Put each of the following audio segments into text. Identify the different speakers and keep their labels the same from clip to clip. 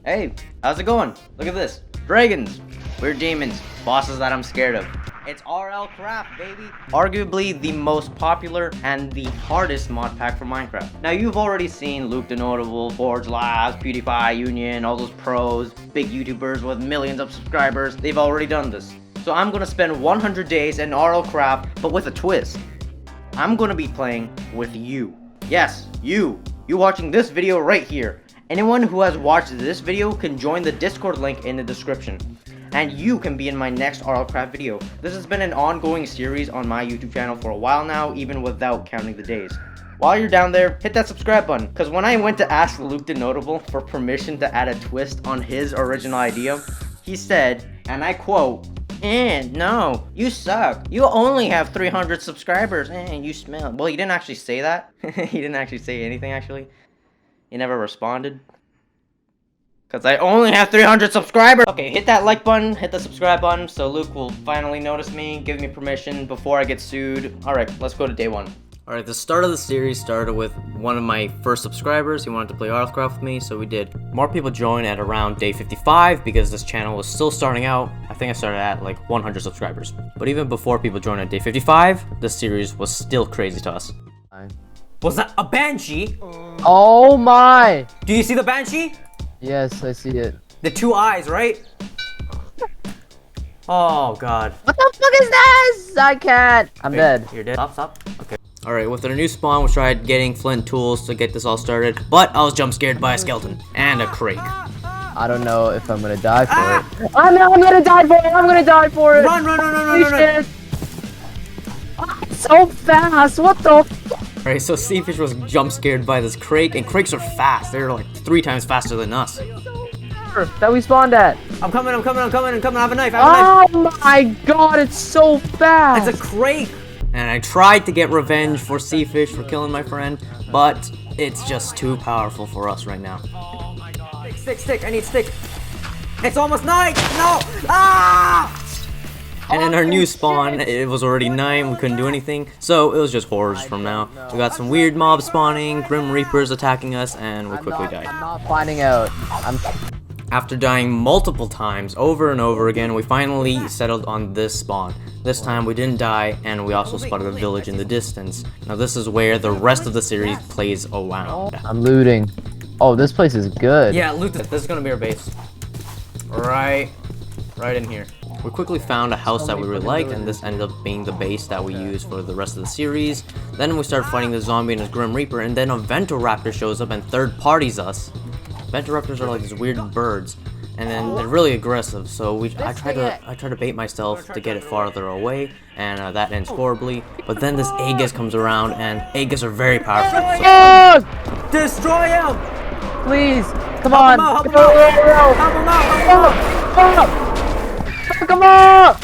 Speaker 1: Hey, how's it going? Look at this. Dragons. We're demons. Bosses that I'm scared of. It's RL Craft, baby. Arguably the most popular and the hardest mod pack for Minecraft. Now, you've already seen Luke the Notable, Forge Labs, PewDiePie, Union, all those pros, big YouTubers with millions of subscribers. They've already done this. So I'm gonna spend 100 days in RL Craft, but with a twist. I'm gonna be playing with you. Yes, you. You watching this video right here. Anyone who has watched this video can join the Discord link in the description. And you can be in my next RL Craft video. This has been an ongoing series on my YouTube channel for a while now, even without counting the days. While you're down there, hit that subscribe button, because when I went to ask Luke the Notable for permission to add a twist on his original idea, he said, and I quote, no, you suck. You only have 300 subscribers, and you smell. Well, he didn't actually say that. He didn't actually say anything, actually. He never responded. Because I only have 300 subscribers! Okay, hit that like button, hit the subscribe button, so Luke will finally notice me, give me permission before I get sued. Alright, let's go to day one. Alright, the start of the series started with one of my first subscribers. He wanted to play Arthcraft with me, so we did. More people joined at around day 55 because this channel was still starting out. I think I started at like 100 subscribers. But even before people joined at day 55, this series was still crazy to us. Was that a Banshee?
Speaker 2: Oh my!
Speaker 1: Do you see the Banshee?
Speaker 2: Yes, I see it.
Speaker 1: The two eyes, right? Oh god.
Speaker 2: What the fuck is this? I can't. I'm dead.
Speaker 1: You're dead. Stop. Okay. Alright, with our new spawn, we tried getting flint tools to get this all started, but I was jump scared by a skeleton and a crake.
Speaker 2: I don't know if I'm gonna die for it. I'm gonna die for it! I'm gonna die for it!
Speaker 1: Run!
Speaker 2: So fast! What the fuck?
Speaker 1: Alright, so Seafish was jump scared by this crake, and crakes are fast. They're like 3 times faster than us.
Speaker 2: That we spawned at.
Speaker 1: I'm coming. I have a knife.
Speaker 2: Oh my god, it's so fast!
Speaker 1: It's a crake! And I tried to get revenge for Seafish for killing my friend, but it's just too powerful for us right now. Stick, I need stick. It's almost night! No! Ah! And in our new spawn, it was already night, we couldn't do anything, so it was just horrors from now. We got some weird mobs spawning, Grim Reapers attacking us, and we quickly died.
Speaker 2: I'm not finding out.
Speaker 1: After dying multiple times, over and over again, we finally settled on this spawn. This time we didn't die, and we also spotted a village in the distance. Now this is where the rest of the series plays around.
Speaker 2: I'm looting. Oh, this place is good.
Speaker 1: Yeah, loot this. This is gonna be our base. Right in here. We quickly found a house that we really liked, and this ended up being the base that we used for the rest of the series. Then we started fighting the zombie and his Grim Reaper, and then a Venturaptor shows up and third parties us. Venturaptors are like these weird birds, and then they're really aggressive. So I try to bait myself to get it farther away, and that ends horribly. But then this Aegis comes around, and Aegis are very powerful. So destroy him!
Speaker 2: Please, come on!
Speaker 1: Help him out!
Speaker 2: Come on!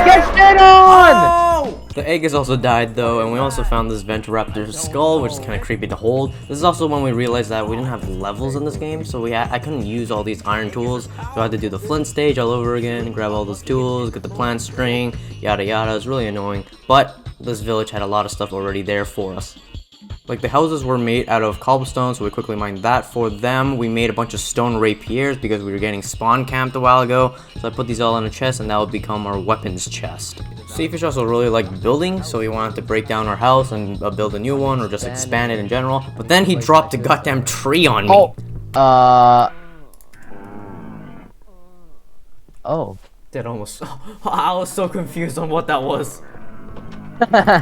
Speaker 2: Get shit on!
Speaker 1: Oh! The Aegis also died though, and we also found this Venturaptor's skull, which is kind of creepy to hold. This is also when we realized that we didn't have levels in this game, so I couldn't use all these iron tools, so I had to do the flint stage all over again, grab all those tools, get the plant string, yada yada. It was really annoying, but this village had a lot of stuff already there for us. Like, the houses were made out of cobblestone, so we quickly mined that for them. We made a bunch of stone rapiers because we were getting spawn camped a while ago. So I put these all in a chest, and that would become our weapons chest. Seafish also really liked building, so he wanted to break down our house and build a new one, or just expand it in general. But then he dropped a goddamn tree on me.
Speaker 2: Oh.
Speaker 1: That almost... I was so confused on what that was.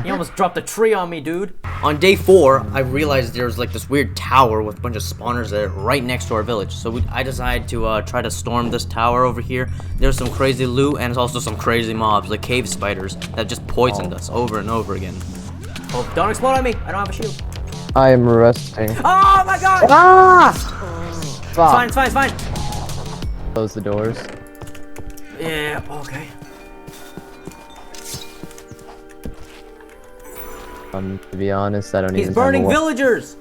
Speaker 1: He almost dropped a tree on me, dude. On day 4, I realized there was like this weird tower with a bunch of spawners there right next to our village. So I decided to try to storm this tower over here. There's some crazy loot, and there's also some crazy mobs, like cave spiders, that just poisoned us over and over again. Oh, don't explode on me! I don't have a shield.
Speaker 2: I am resting.
Speaker 1: Oh my god!
Speaker 2: Ah!
Speaker 1: It's fine.
Speaker 2: Close the doors.
Speaker 1: Yeah, okay.
Speaker 2: To be honest, I don't even.
Speaker 1: He's burning villagers!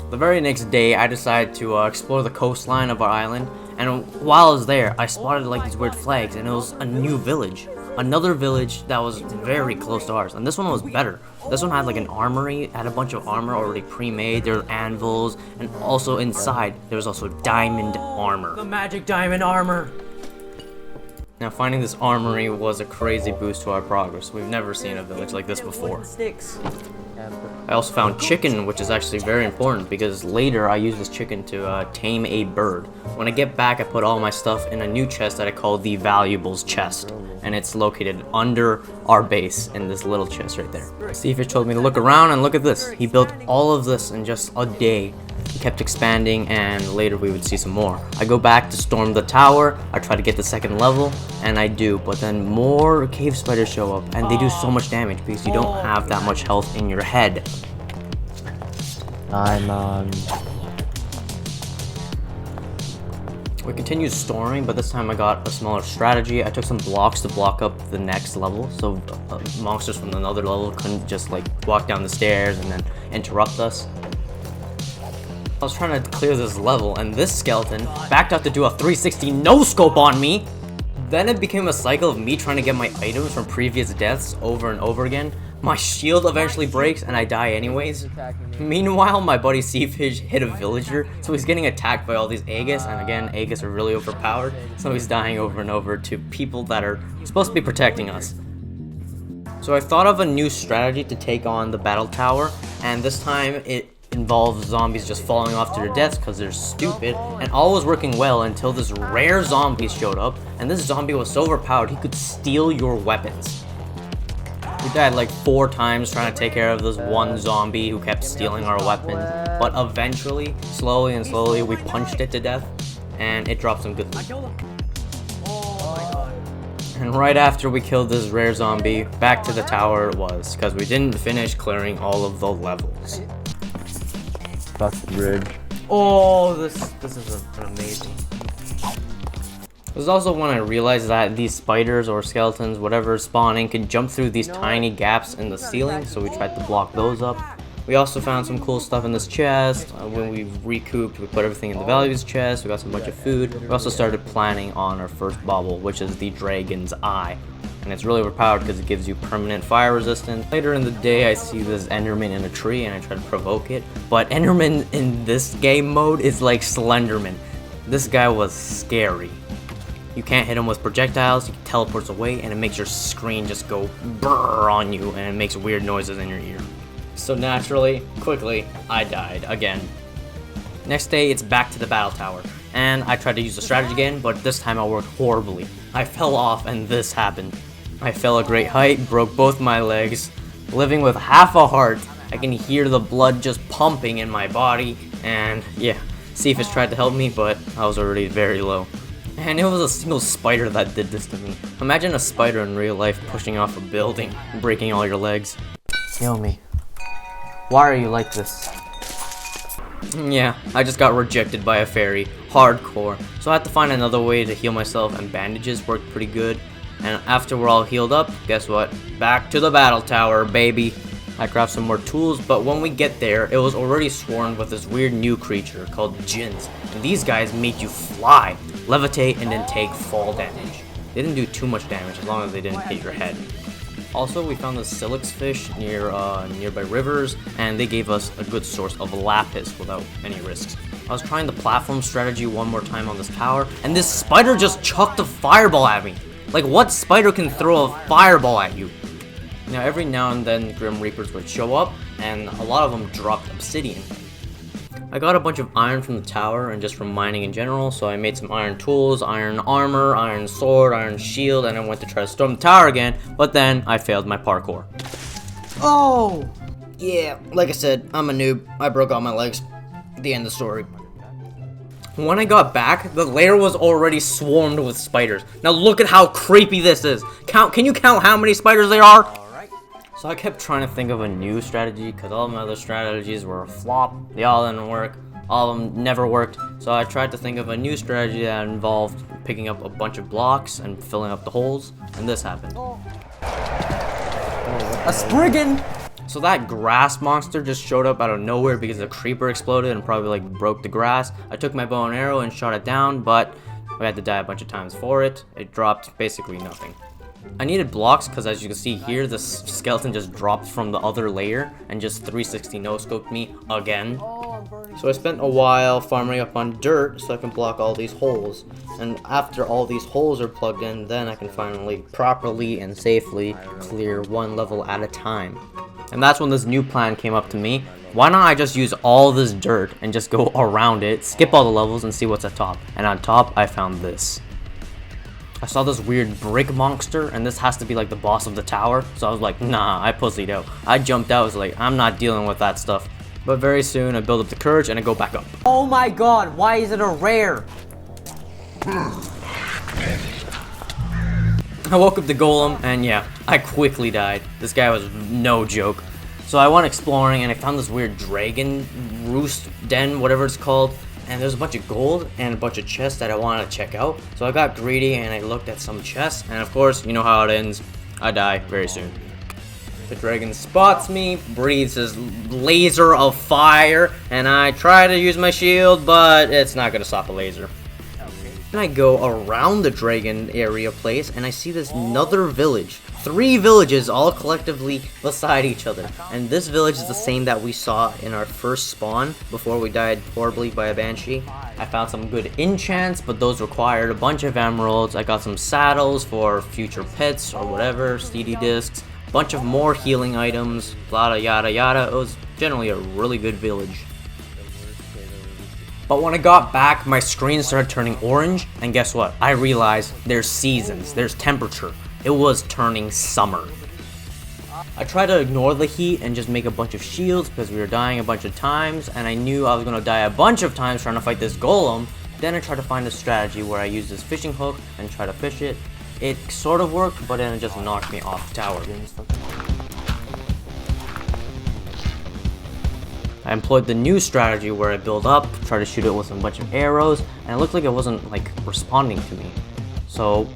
Speaker 1: The very next day, I decided to explore the coastline of our island, and while I was there, I spotted like these weird flags, and it was a new village. another village that was very close to ours, and this one was better. This one had like an armory, had a bunch of armor already pre-made. There were anvils, and also inside there was also diamond armor. The magic diamond armor. Now finding this armory was a crazy boost to our progress. We've never seen a village like this before. I also found chicken, which is actually very important because later I use this chicken to tame a bird. When I get back, I put all my stuff in a new chest that I call the valuables chest, and it's located under our base in this little chest right there. Seafish told me to look around, and look at this. He built all of this in just a day. He kept expanding, and later we would see some more. I go back to storm the tower. I try to get the second level, and I do, but then more cave spiders show up, and they do so much damage because you don't have that much health in your head. We continued storing, but this time I got a smaller strategy. I took some blocks to block up the next level, so monsters from another level couldn't just like walk down the stairs and then interrupt us. I was trying to clear this level, and this skeleton backed out to do a 360 no-scope on me. Then it became a cycle of me trying to get my items from previous deaths over and over again. My shield eventually breaks, and I die anyways. Meanwhile, my buddy Seafish hit a villager, so he's getting attacked by all these Aegis, and again, Aegis are really overpowered, so he's dying over and over to people that are supposed to be protecting us. So I thought of a new strategy to take on the battle tower, and this time it involves zombies just falling off to their deaths because they're stupid, and all was working well until this rare zombie showed up, and this zombie was so overpowered he could steal your weapons. We died like 4 times trying to take care of this one zombie who kept stealing our weapons, but eventually, slowly and slowly, we punched it to death, and it dropped some good loot. And right after we killed this rare zombie, back to the tower it was, because we didn't finish clearing all of the levels.
Speaker 2: Busted bridge.
Speaker 1: Oh, this is amazing. This is also when I realized that these spiders or skeletons, whatever is spawning, can jump through these tiny gaps in the ceiling, so we tried to block those up. We also found some cool stuff in this chest. When we recouped, we put everything in the values chest, we got some bunch of food. We also started planning on our first bauble, which is the Dragon's Eye. And it's really overpowered because it gives you permanent fire resistance. Later in the day, I see this Enderman in a tree and I try to provoke it. But Enderman in this game mode is like Slenderman. This guy was scary. You can't hit him with projectiles, he teleports away, and it makes your screen just go brrr on you, and it makes weird noises in your ear. So naturally, quickly, I died again. Next day, it's back to the battle tower, and I tried to use the strategy again, but this time I worked horribly. I fell off, and this happened. I fell a great height, broke both my legs, living with half a heart. I can hear the blood just pumping in my body, and yeah, Cephas tried to help me, but I was already very low. And it was a single spider that did this to me. Imagine a spider in real life pushing off a building, breaking all your legs. Kill me. Why are you like this? Yeah, I just got rejected by a fairy. Hardcore. So I had to find another way to heal myself, and bandages worked pretty good. And after we're all healed up, guess what? Back to the battle tower, baby. I grabbed some more tools, but when we get there, it was already swarmed with this weird new creature called Djinns. And these guys made you fly, levitate, and then take fall damage. They didn't do too much damage as long as they didn't hit your head. Also, we found the Silex fish near nearby rivers, and they gave us a good source of lapis without any risks. I was trying the platform strategy one more time on this tower, and this spider just chucked a fireball at me. Like, what spider can throw a fireball at you? Now, every now and then, Grim Reapers would show up, and a lot of them dropped obsidian. I got a bunch of iron from the tower and just from mining in general, so I made some iron tools, iron armor, iron sword, iron shield, and I went to try to storm the tower again, but then I failed my parkour. Oh! Yeah, like I said, I'm a noob. I broke all my legs. The end of the story. When I got back, the lair was already swarmed with spiders. Now look at how creepy this is. Can you count how many spiders there are? So I kept trying to think of a new strategy because all my other strategies were a flop. They all didn't work. All of them never worked. So I tried to think of a new strategy that involved picking up a bunch of blocks and filling up the holes. And this happened. A Spriggan! So that grass monster just showed up out of nowhere because a creeper exploded and probably like broke the grass. I took my bow and arrow and shot it down, but we had to die a bunch of times for it. It dropped basically nothing. I needed blocks because as you can see here, the skeleton just dropped from the other layer and just 360 no-scoped me again. So I spent a while farming up on dirt so I can block all these holes. And after all these holes are plugged in, then I can finally properly and safely clear one level at a time. And that's when this new plan came up to me. Why not I just use all this dirt and just go around it, skip all the levels, and see what's at top. And on top, I found this. I saw this weird brick monster, and this has to be like the boss of the tower. So I was like, nah, I pussied out. I jumped out, I was like, I'm not dealing with that stuff. But very soon, I build up the courage and I go back up. Oh my god, why is it a rare? I woke up the golem, and yeah, I quickly died. This guy was no joke. So I went exploring, and I found this weird dragon roost den, whatever it's called. And there's a bunch of gold and a bunch of chests that I wanted to check out. So I got greedy, and I looked at some chests. And of course, you know how it ends. I die very soon. The dragon spots me, breathes his laser of fire, and I try to use my shield, but it's not gonna stop a laser. Then I go around the dragon area place, and I see this another village. 3 villages all collectively beside each other. And this village is the same that we saw in our first spawn before we died horribly by a banshee. I found some good enchants, but those required a bunch of emeralds. I got some saddles for future pets or whatever, steedy discs. Bunch of more healing items, yada yada yada. It was generally a really good village. But when I got back, my screen started turning orange, and guess what? I realized there's seasons, there's temperature. It was turning summer. I tried to ignore the heat and just make a bunch of shields because we were dying a bunch of times, and I knew I was gonna die a bunch of times trying to fight this golem. Then I tried to find a strategy where I used this fishing hook and try to fish it. It sort of worked, but then it just knocked me off the tower. I employed the new strategy where I build up, try to shoot it with a bunch of arrows, and it looked like it wasn't like responding to me. So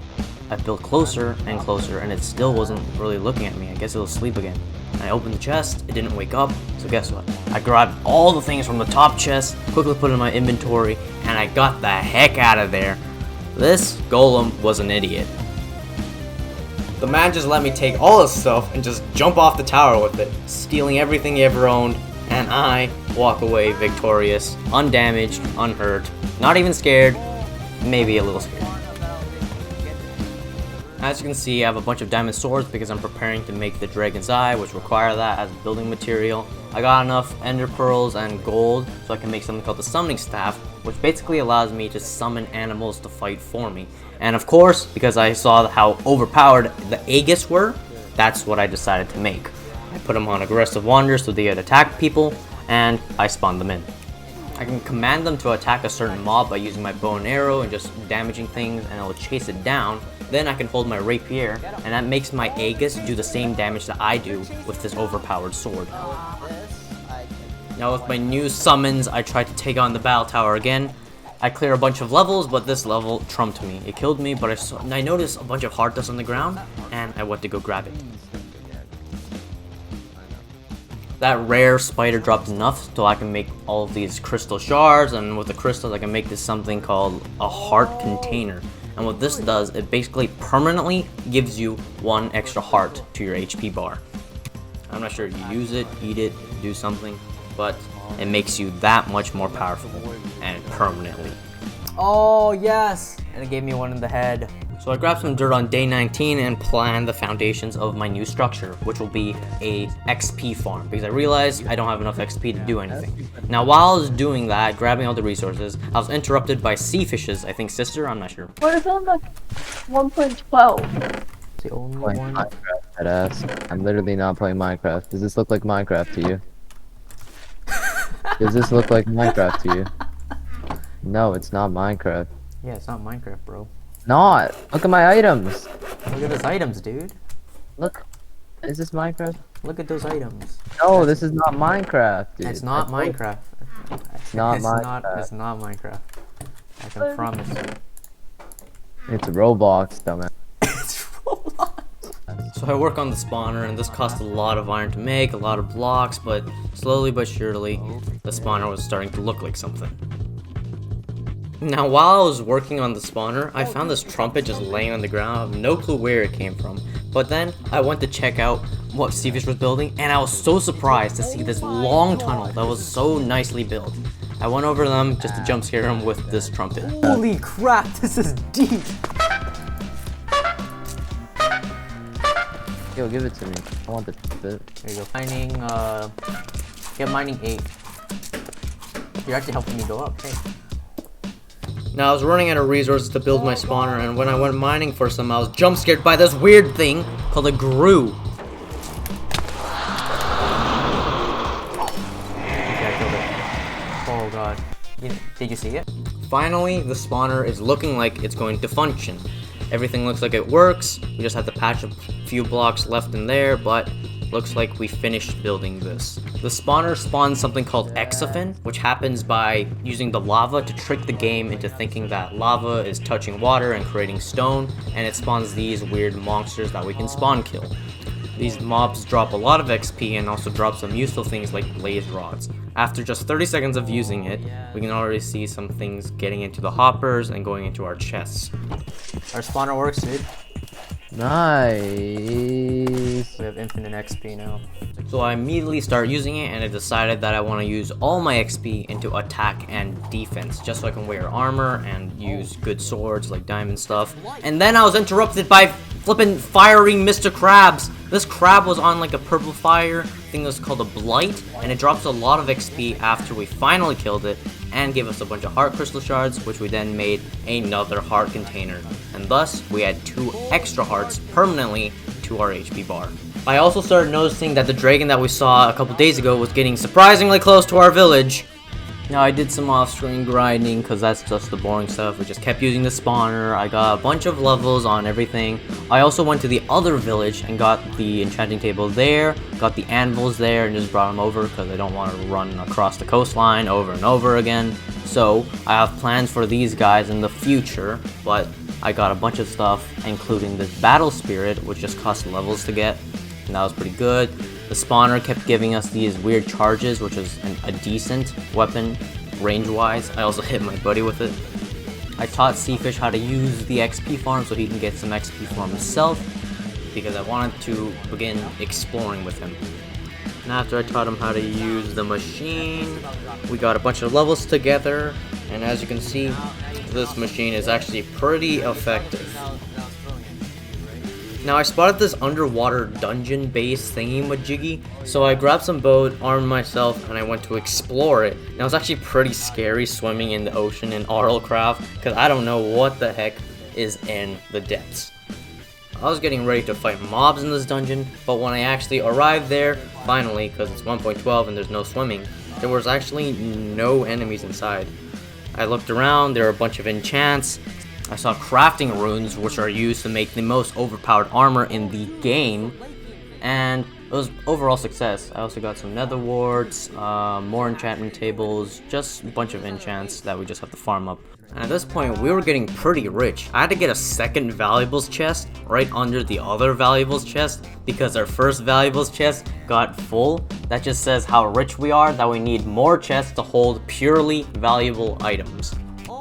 Speaker 1: I built closer and closer, and it still wasn't really looking at me. I guess it was asleep again. And I opened the chest, it didn't wake up, so guess what? I grabbed all the things from the top chest, quickly put it in my inventory, and I got the heck out of there. This golem was an idiot. The man just let me take all his stuff and just jump off the tower with it, stealing everything he ever owned, and I walk away victorious, undamaged, unhurt, not even scared, maybe a little scared. As you can see, I have a bunch of diamond swords because I'm preparing to make the dragon's eye, which require that as building material. I got enough ender pearls and gold so I can make something called the summoning staff, which basically allows me to summon animals to fight for me. And of course, because I saw how overpowered the Aegis were, that's what I decided to make. I put them on aggressive wanders so they could attack people, and I spawned them in. I can command them to attack a certain mob by using my bow and arrow and just damaging things, and I'll chase it down. Then I can hold my rapier, and that makes my Aegis do the same damage that I do with this overpowered sword. Now with my new summons, I tried to take on the battle tower again. I clear a bunch of levels, but this level trumped me. It killed me, but I noticed a bunch of heart dust on the ground, and I went to go grab it. That rare spider dropped enough so I can make all of these crystal shards, and with the crystals I can make this something called a heart container. And what this does, it basically permanently gives you 1 extra heart to your HP bar. I'm not sure if you use it, eat it, do something, but it makes you that much more powerful, and permanently. Oh yes! And it gave me 1 in the head. So I grabbed some dirt on day 19 and planned the foundations of my new structure, which will be a XP farm, because I realized I don't have enough XP to do anything. Now while I was doing that, grabbing all the resources, I was interrupted by Seafish's, I think, sister, I'm not sure.
Speaker 3: What is on like 1.12?
Speaker 1: It's the only
Speaker 2: Playing
Speaker 1: one.
Speaker 2: Minecraft, deadass. I'm literally not playing Minecraft. Does this look like Minecraft to you? Does this look like Minecraft to you? No, it's not Minecraft.
Speaker 1: Yeah, it's not Minecraft, bro.
Speaker 2: Not! Look at my items!
Speaker 1: Look at those items, dude.
Speaker 2: Look. Is this Minecraft?
Speaker 1: Look at those items.
Speaker 2: No, this is not Minecraft, dude.
Speaker 1: It's not Minecraft.
Speaker 2: It's not Minecraft.
Speaker 1: It's not Minecraft. I can promise you.
Speaker 2: It's Roblox, dumbass.
Speaker 1: It's Roblox. So I work on the spawner, and this cost a lot of iron to make, a lot of blocks, but slowly but surely, the spawner was starting to look like something. Now, while I was working on the spawner, I found this trumpet just laying on the ground. I have no clue where it came from. But then I went to check out what Stevish was building, and I was so surprised to see this long tunnel that was so nicely built. I went over to them just to jump scare him with this trumpet. Holy crap, this is deep!
Speaker 2: Yo, give it to me. I want the bit.
Speaker 1: There you go. Mining, get mining 8. You're actually helping me go up, hey. Now I was running out of resources to build my spawner, and when I went mining for some, I was jump scared by this weird thing called a Gru. Okay, I killed it. Oh god. Did you see it? Finally, the spawner is looking like it's going to function. Everything looks like it works. We just have to patch a few blocks left in there, but looks like we finished building this. The spawner spawns something called Exofen, which happens by using the lava to trick the game into thinking that lava is touching water and creating stone, and it spawns these weird monsters that we can spawn kill. These mobs drop a lot of XP and also drop some useful things like blaze rods. After just 30 seconds of using it, we can already see some things getting into the hoppers and going into our chests. Our spawner works, dude.
Speaker 2: Nice.
Speaker 1: We have infinite XP now. So I immediately start using it, and I decided that I want to use all my XP into attack and defense, just so I can wear armor and use good swords like diamond stuff. And then I was interrupted by flippin' firing Mr. Krabs. This crab was on like a purple fire thing that's called a blight, and it drops a lot of XP after we finally killed it and gave us a bunch of heart crystal shards, which we then made another heart container, and thus we had 2 extra hearts permanently to our HP bar. I also started noticing that the dragon that we saw a couple days ago was getting surprisingly close to our village. Now I did some off-screen grinding because that's just the boring stuff. We just kept using the spawner. I got a bunch of levels on everything. I also went to the other village and got the enchanting table there, got the anvils there, and just brought them over because I don't want to run across the coastline over and over again. So I have plans for these guys in the future, but I got a bunch of stuff, including this battle spirit, which just cost levels to get, and that was pretty good. The spawner kept giving us these weird charges, which is a decent weapon, range-wise. I also hit my buddy with it. I taught Seafish how to use the XP farm so he can get some XP for himself, because I wanted to begin exploring with him. And after I taught him how to use the machine, we got a bunch of levels together, and as you can see, this machine is actually pretty effective. Now I spotted this underwater dungeon base thingy-majiggy, so I grabbed some boat, armed myself, and I went to explore it. Now it's actually pretty scary swimming in the ocean in RLCraft, because I don't know what the heck is in the depths. I was getting ready to fight mobs in this dungeon, but when I actually arrived there, finally, because it's 1.12 and there's no swimming, there was actually no enemies inside. I looked around, there were a bunch of enchants. I saw crafting runes, which are used to make the most overpowered armor in the game, and it was overall success. I also got some nether warts, more enchantment tables, just a bunch of enchants that we just have to farm up. And at this point, we were getting pretty rich. I had to get a second valuables chest right under the other valuables chest because our first valuables chest got full. That just says how rich we are, that we need more chests to hold purely valuable items.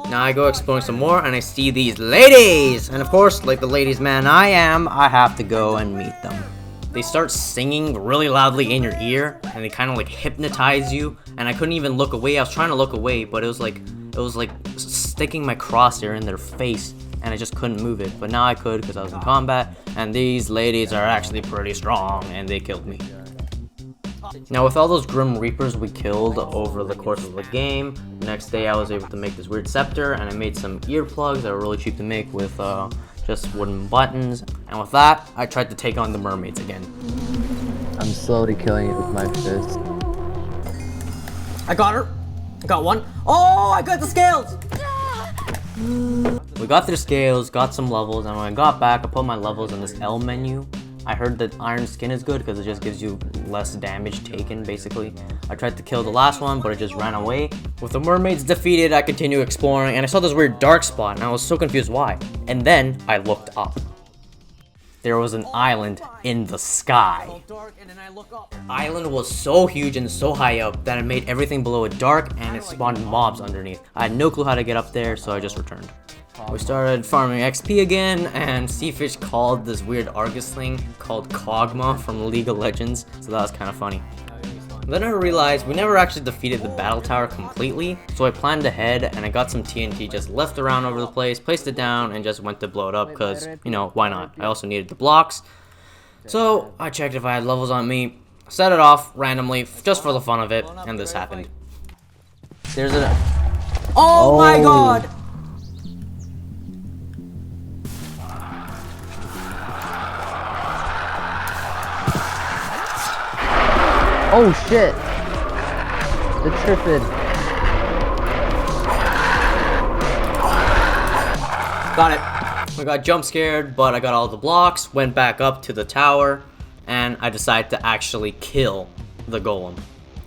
Speaker 1: Now I go exploring some more and I see these ladies! And of course, like the ladies man I am, I have to go and meet them. They start singing really loudly in your ear and they kind of like hypnotize you, and I couldn't even look away. I was trying to look away, but it was like sticking my crosshair in their face and I just couldn't move it. But now I could because I was in combat, and these ladies are actually pretty strong and they killed me. Now with all those Grim Reapers we killed over the course of the game, the next day I was able to make this weird scepter, and I made some earplugs that were really cheap to make with just wooden buttons, and with that I tried to take on the mermaids again.
Speaker 2: I'm slowly killing it with my fist.
Speaker 1: I got her! I got one! Oh, I got the scales! We got their scales, got some levels, and when I got back I put my levels in this L menu. I heard that iron skin is good because it just gives you less damage taken, basically. I tried to kill the last one, but it just ran away. With the mermaids defeated, I continued exploring, and I saw this weird dark spot, and I was so confused why. And then, I looked up. there was an island in the sky. Island was so huge and so high up that it made everything below it dark and it spawned mobs underneath. I had no clue how to get up there, so I just returned. We started farming XP again, and Seafish called this weird Argus thing called Kog'Maw from League of Legends, so that was kind of funny. Then I realized we never actually defeated the battle tower completely, so I planned ahead and I got some TNT just left around over the place, placed it down, and just went to blow it up because, you know, why not? I also needed the blocks. So I checked if I had levels on me, set it off randomly just for the fun of it, and this happened. There's a... Oh my god!
Speaker 2: Oh shit! The tripping.
Speaker 1: Got it. I got jump scared, but I got all the blocks, went back up to the tower, and I decided to actually kill the golem.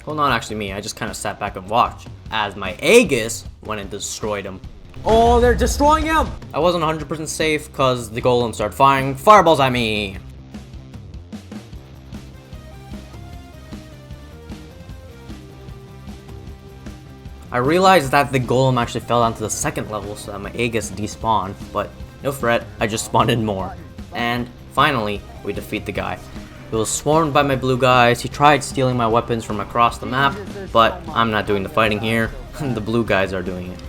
Speaker 1: Well, not actually me, I just kind of sat back and watched as my Aegis went and destroyed him. Oh, they're destroying him! I wasn't 100% safe because the golem started firing fireballs at me. I realized that the golem actually fell down to the second level so that my Aegis despawned, but no fret, I just spawned in more. And finally, we defeat the guy. He was swarmed by my blue guys, he tried stealing my weapons from across the map, but I'm not doing the fighting here, the blue guys are doing it.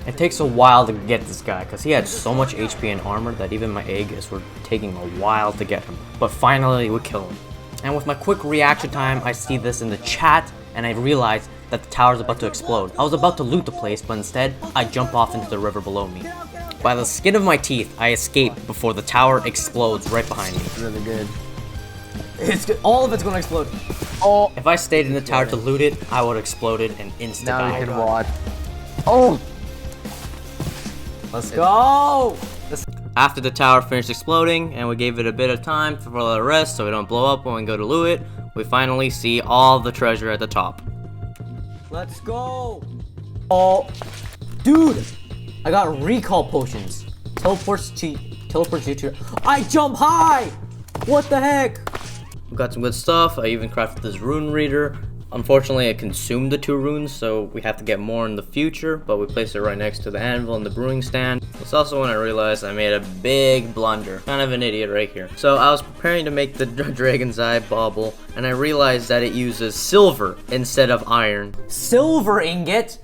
Speaker 1: It takes a while to get this guy, because he had so much HP and armor that even my Aegis were taking a while to get him. But finally, we kill him. And with my quick reaction time, I see this in the chat, and I realize that the tower is about to explode. I was about to loot the place, but instead, I jump off into the river below me. By the skin of my teeth, I escape before the tower explodes right behind me.
Speaker 2: Really good.
Speaker 1: All of it's gonna explode.
Speaker 2: Oh!
Speaker 1: If I stayed in the tower to loot it, I would have exploded and
Speaker 2: Now
Speaker 1: insta-died.
Speaker 2: you can watch. Oh!
Speaker 1: Let's go! After the tower finished exploding, and we gave it a bit of time for the rest so we don't blow up when we go to loot it, we finally see all the treasure at the top. Let's go! Oh, dude! I got recall potions. Teleports you to... I jump high! What the heck? We got some good stuff. I even crafted this rune reader. Unfortunately, I consumed the 2 runes, so we have to get more in the future, but we placed it right next to the anvil and the brewing stand. It's also when I realized I made a big blunder. Kind of an idiot right here. So I was preparing to make the dragon's eye bauble, and I realized that it uses silver instead of iron. Silver ingot?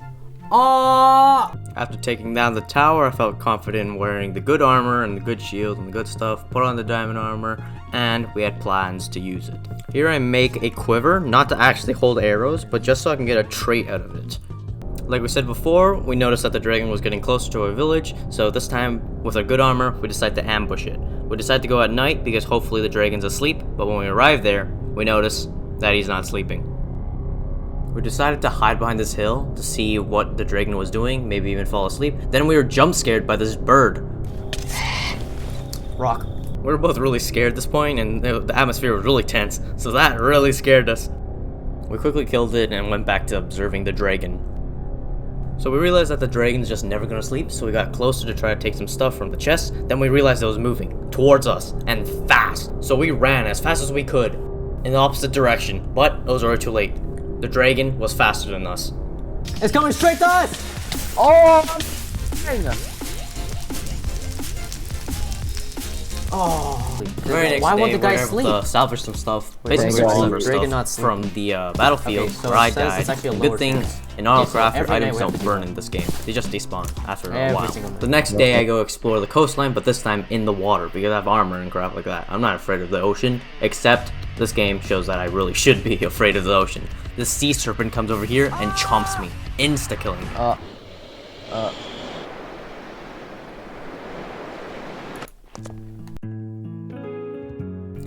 Speaker 1: After taking down the tower, I felt confident in wearing the good armor and the good shield and the good stuff, put on the diamond armor, and we had plans to use it. Here I make a quiver, not to actually hold arrows, but just so I can get a trait out of it. Like we said before, we noticed that the dragon was getting closer to our village, so this time, with our good armor, we decided to ambush it. We decided to go at night because hopefully the dragon's asleep, but when we arrive there, we notice that he's not sleeping. We decided to hide behind this hill to see what the dragon was doing, maybe even fall asleep. Then we were jump scared by this bird. Rock. We were both really scared at this point, and the atmosphere was really tense, so that really scared us. We quickly killed it and went back to observing the dragon. So we realized that the dragon's just never gonna sleep, so we got closer to try to take some stuff from the chest. Then we realized it was moving towards us, and fast. So we ran as fast as we could in the opposite direction, but it was already too late. The dragon was faster than us. It's coming straight to us!
Speaker 2: Oh!
Speaker 1: Oh. Very next
Speaker 4: Why
Speaker 1: day,
Speaker 4: won't the guy
Speaker 1: we were able
Speaker 4: sleep?
Speaker 1: to salvage some stuff.
Speaker 2: Wait,
Speaker 1: Basically,
Speaker 2: thank
Speaker 1: all
Speaker 2: God.
Speaker 1: of our
Speaker 4: Dragon
Speaker 1: stuff
Speaker 4: not sleep.
Speaker 1: from the battlefield
Speaker 4: Okay, so
Speaker 1: where I
Speaker 4: it says
Speaker 1: died.
Speaker 4: it's actually a
Speaker 1: The good
Speaker 4: lower
Speaker 1: thing
Speaker 4: chance.
Speaker 1: in
Speaker 4: so
Speaker 1: Autocraft,
Speaker 4: every
Speaker 1: your
Speaker 4: night
Speaker 1: items
Speaker 4: we have
Speaker 1: don't
Speaker 4: to
Speaker 1: burn
Speaker 4: do
Speaker 1: in this game. They just despawn after a
Speaker 4: Every
Speaker 1: while.
Speaker 4: single night.
Speaker 1: The next day, I go explore the coastline, but this time in the water because I have armor and crap like that. I'm not afraid of the ocean, except this game shows that I really should be afraid of the ocean. This sea serpent comes over here and chomps me, insta-killing me.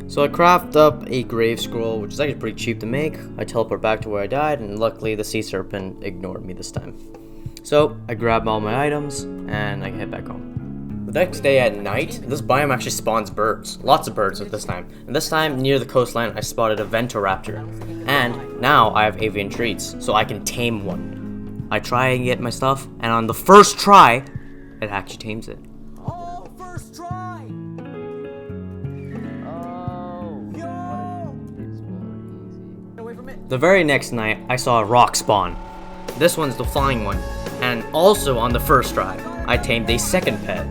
Speaker 1: So I craft up a grave scroll, which is actually pretty cheap to make. I teleport back to where I died, and luckily the sea serpent ignored me this time. So I grab all my items, and I head back home. The next day at night, this biome actually spawns birds. Lots of birds at this time. And this time, near the coastline, I spotted a Ventoraptor. And now I have avian treats, so I can tame one. I try and get my stuff, and on the first try, it actually tames it. Oh, first try! The very next night, I saw a rock spawn. This one's the flying one. And also on the first try, I tamed a second pet.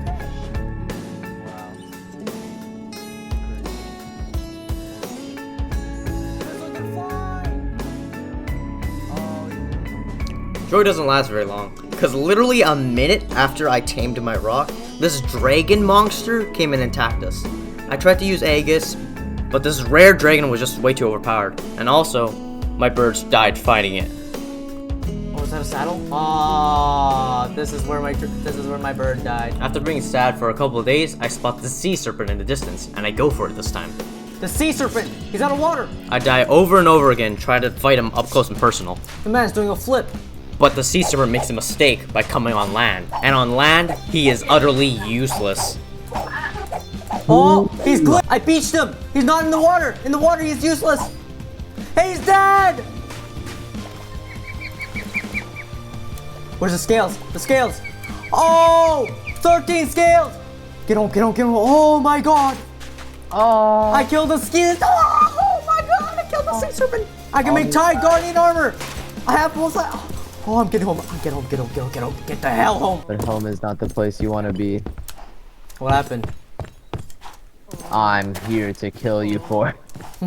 Speaker 1: Joy doesn't last very long, because literally a minute after I tamed my rock, this dragon monster came in and attacked us. I tried to use Aegis, but this rare dragon was just way too overpowered. And also, my birds died fighting it. Oh, is that a saddle? Ah, this is where my bird died. After being sad for a couple of days, I spot the sea serpent in the distance, and I go for it this time. The sea serpent! He's out of water! I die over and over again, trying to fight him up close and personal. The man's doing a flip. But the sea serpent makes a mistake by coming on land. And on land, he is utterly useless. Oh, he's good. I beached him. He's not in the water. In the water, he's useless. Hey, he's dead. Where's the scales? The scales. Oh, 13 scales. Get on, get on, get on. Oh my God.
Speaker 2: Oh.
Speaker 1: I killed the scales. Oh my God, I killed the sea serpent. I can make Tide Guardian armor. I have both. Oh, I'm getting home. Get home, get home, get home, get home. Get the hell home.
Speaker 2: But home is not the place you want to be.
Speaker 1: What happened?
Speaker 2: I'm here to kill you for.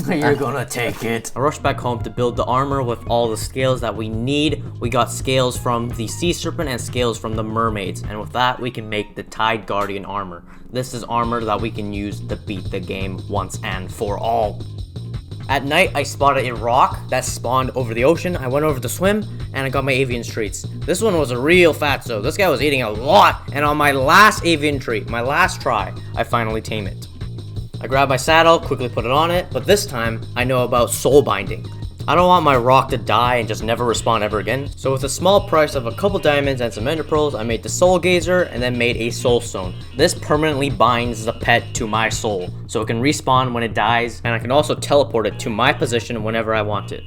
Speaker 1: You're gonna take it. I rushed back home to build the armor with all the scales that we need. We got scales from the sea serpent and scales from the mermaids. And with that, we can make the Tide Guardian armor. This is armor that we can use to beat the game once and for all. At night, I spotted a rock that spawned over the ocean. I went over to swim, and I got my avian treats. This one was a real fatso. This guy was eating a lot. And on my last avian treat, my last try, I finally tame it. I grabbed my saddle, quickly put it on it, but this time, I know about soul binding. I don't want my rock to die and just never respawn ever again. So with a small price of a couple diamonds and some ender pearls, I made the soul gazer and then made a soul stone. This permanently binds the pet to my soul, so it can respawn when it dies, and I can also teleport it to my position whenever I want it.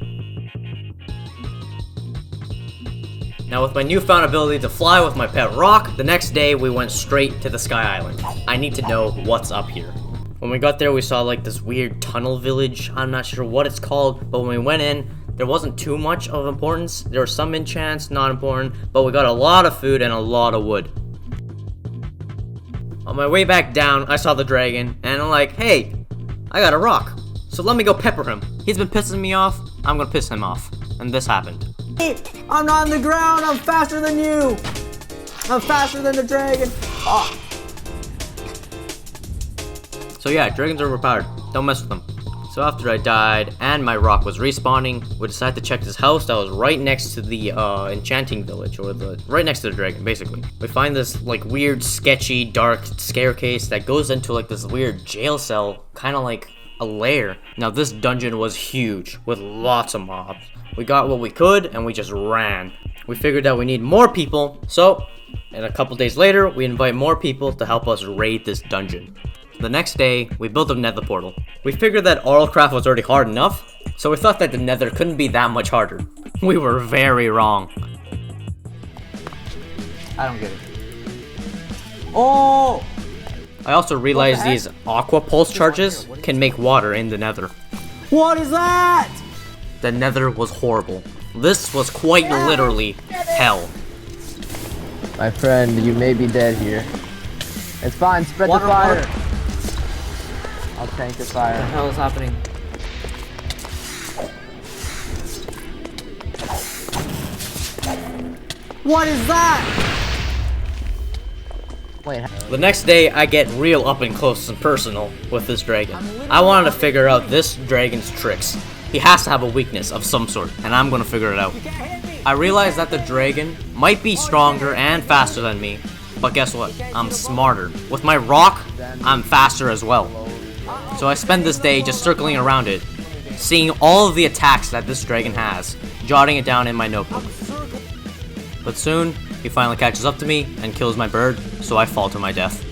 Speaker 1: Now with my newfound ability to fly with my pet rock, the next day we went straight to the Sky Island. I need to know what's up here. When we got there, we saw like this weird tunnel village. I'm not sure what it's called, but when we went in, there wasn't too much of importance. There were some enchants, not important, but we got a lot of food and a lot of wood. On my way back down, I saw the dragon, and I'm like, hey, I got a rock, so let me go pepper him. He's been pissing me off, I'm gonna piss him off. And this happened. Hey, I'm not on the ground, I'm faster than you! I'm faster than the dragon! Oh. So yeah, dragons are overpowered. Don't mess with them. So after I died and my rock was respawning, we decided to check this house that was right next to the enchanting village, or right next to the dragon, basically. We find this like weird, sketchy, dark staircase that goes into like this weird jail cell, kind of like a lair. Now this dungeon was huge with lots of mobs. We got what we could and we just ran. We figured that we need more people, so and a couple days later, we invite more people to help us raid this dungeon. The next day, we built a nether portal. We figured that Oralcraft was already hard enough, so we thought that the nether couldn't be that much harder. We were very wrong. I don't get it. Oh! I also realized these aqua pulse charges can make water in the nether. What is that? The nether was horrible. This was quite literally hell.
Speaker 2: My friend, you may be dead here. It's fine, spread the fire. I'll tank the fire.
Speaker 1: What the hell is happening? What is that?
Speaker 2: Wait.
Speaker 1: The next day, I get real up and close and personal with this dragon. I wanted to figure out this dragon's tricks. He has to have a weakness of some sort, and I'm gonna figure it out. I realized that the dragon might be stronger and faster than me, but guess what? I'm smarter. With my rock, I'm faster as well. So I spend this day just circling around it, seeing all of the attacks that this dragon has, jotting it down in my notebook. But soon, he finally catches up to me and kills my bird, so I fall to my death.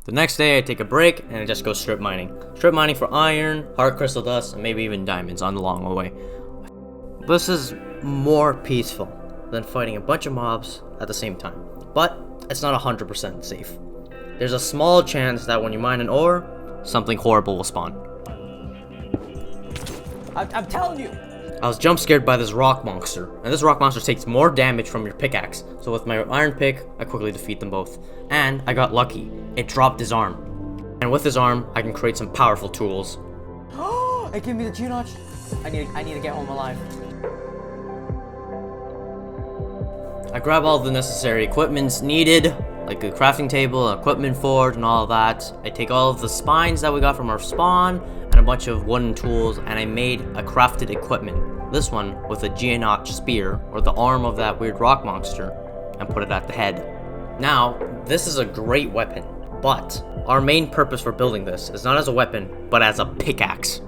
Speaker 1: The next day, I take a break and I just go strip mining. Strip mining for iron, hard crystal dust, and maybe even diamonds on the long way. This is more peaceful than fighting a bunch of mobs at the same time, but it's not 100% safe. There's a small chance that when you mine an ore, something horrible will spawn.
Speaker 4: I'm telling you.
Speaker 1: I was jump scared by this rock monster, and this rock monster takes more damage from your pickaxe. So with my iron pick, I quickly defeat them both. And I got lucky. It dropped his arm. And with his arm, I can create some powerful tools.
Speaker 4: It gave me the G-notch. I need to get home alive.
Speaker 1: I grab all the necessary equipments needed, like the crafting table, equipment forge, and all of that. I take all of the spines that we got from our spawn, and a bunch of wooden tools, and I made a crafted equipment. This one with a G-notch spear, or the arm of that weird rock monster, and put it at the head. Now, this is a great weapon, but our main purpose for building this is not as a weapon, but as a pickaxe.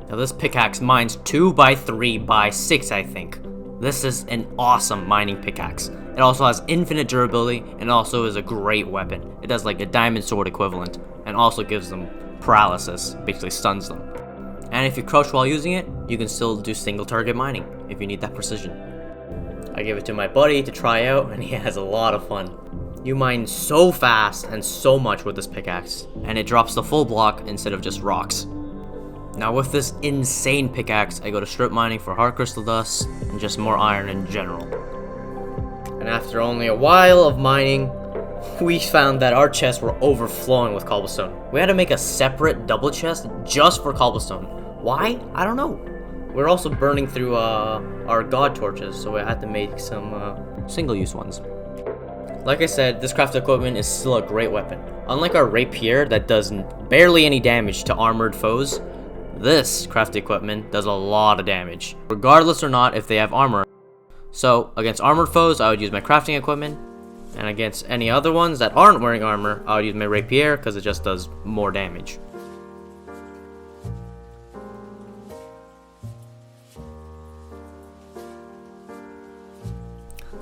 Speaker 1: Now this pickaxe mines 2 by 3 by 6, I think. This is an awesome mining pickaxe. It also has infinite durability and also is a great weapon. It does like a diamond sword equivalent and also gives them paralysis, basically stuns them. And if you crouch while using it, you can still do single target mining if you need that precision. I gave it to my buddy to try out and he has a lot of fun. You mine so fast and so much with this pickaxe, and it drops the full block instead of just rocks. Now with this insane pickaxe, I go to strip mining for hard crystal dust and just more iron in general. And after only a while of mining, we found that our chests were overflowing with cobblestone. We had to make a separate double chest just for cobblestone. Why? I don't know. We're also burning through our god torches, so we had to make some single-use ones. Like I said, this crafted equipment is still a great weapon. Unlike our rapier that does barely any damage to armored foes, this crafted equipment does a lot of damage, regardless or not if they have armor. So, against armored foes, I would use my crafting equipment, and against any other ones that aren't wearing armor, I would use my rapier because it just does more damage.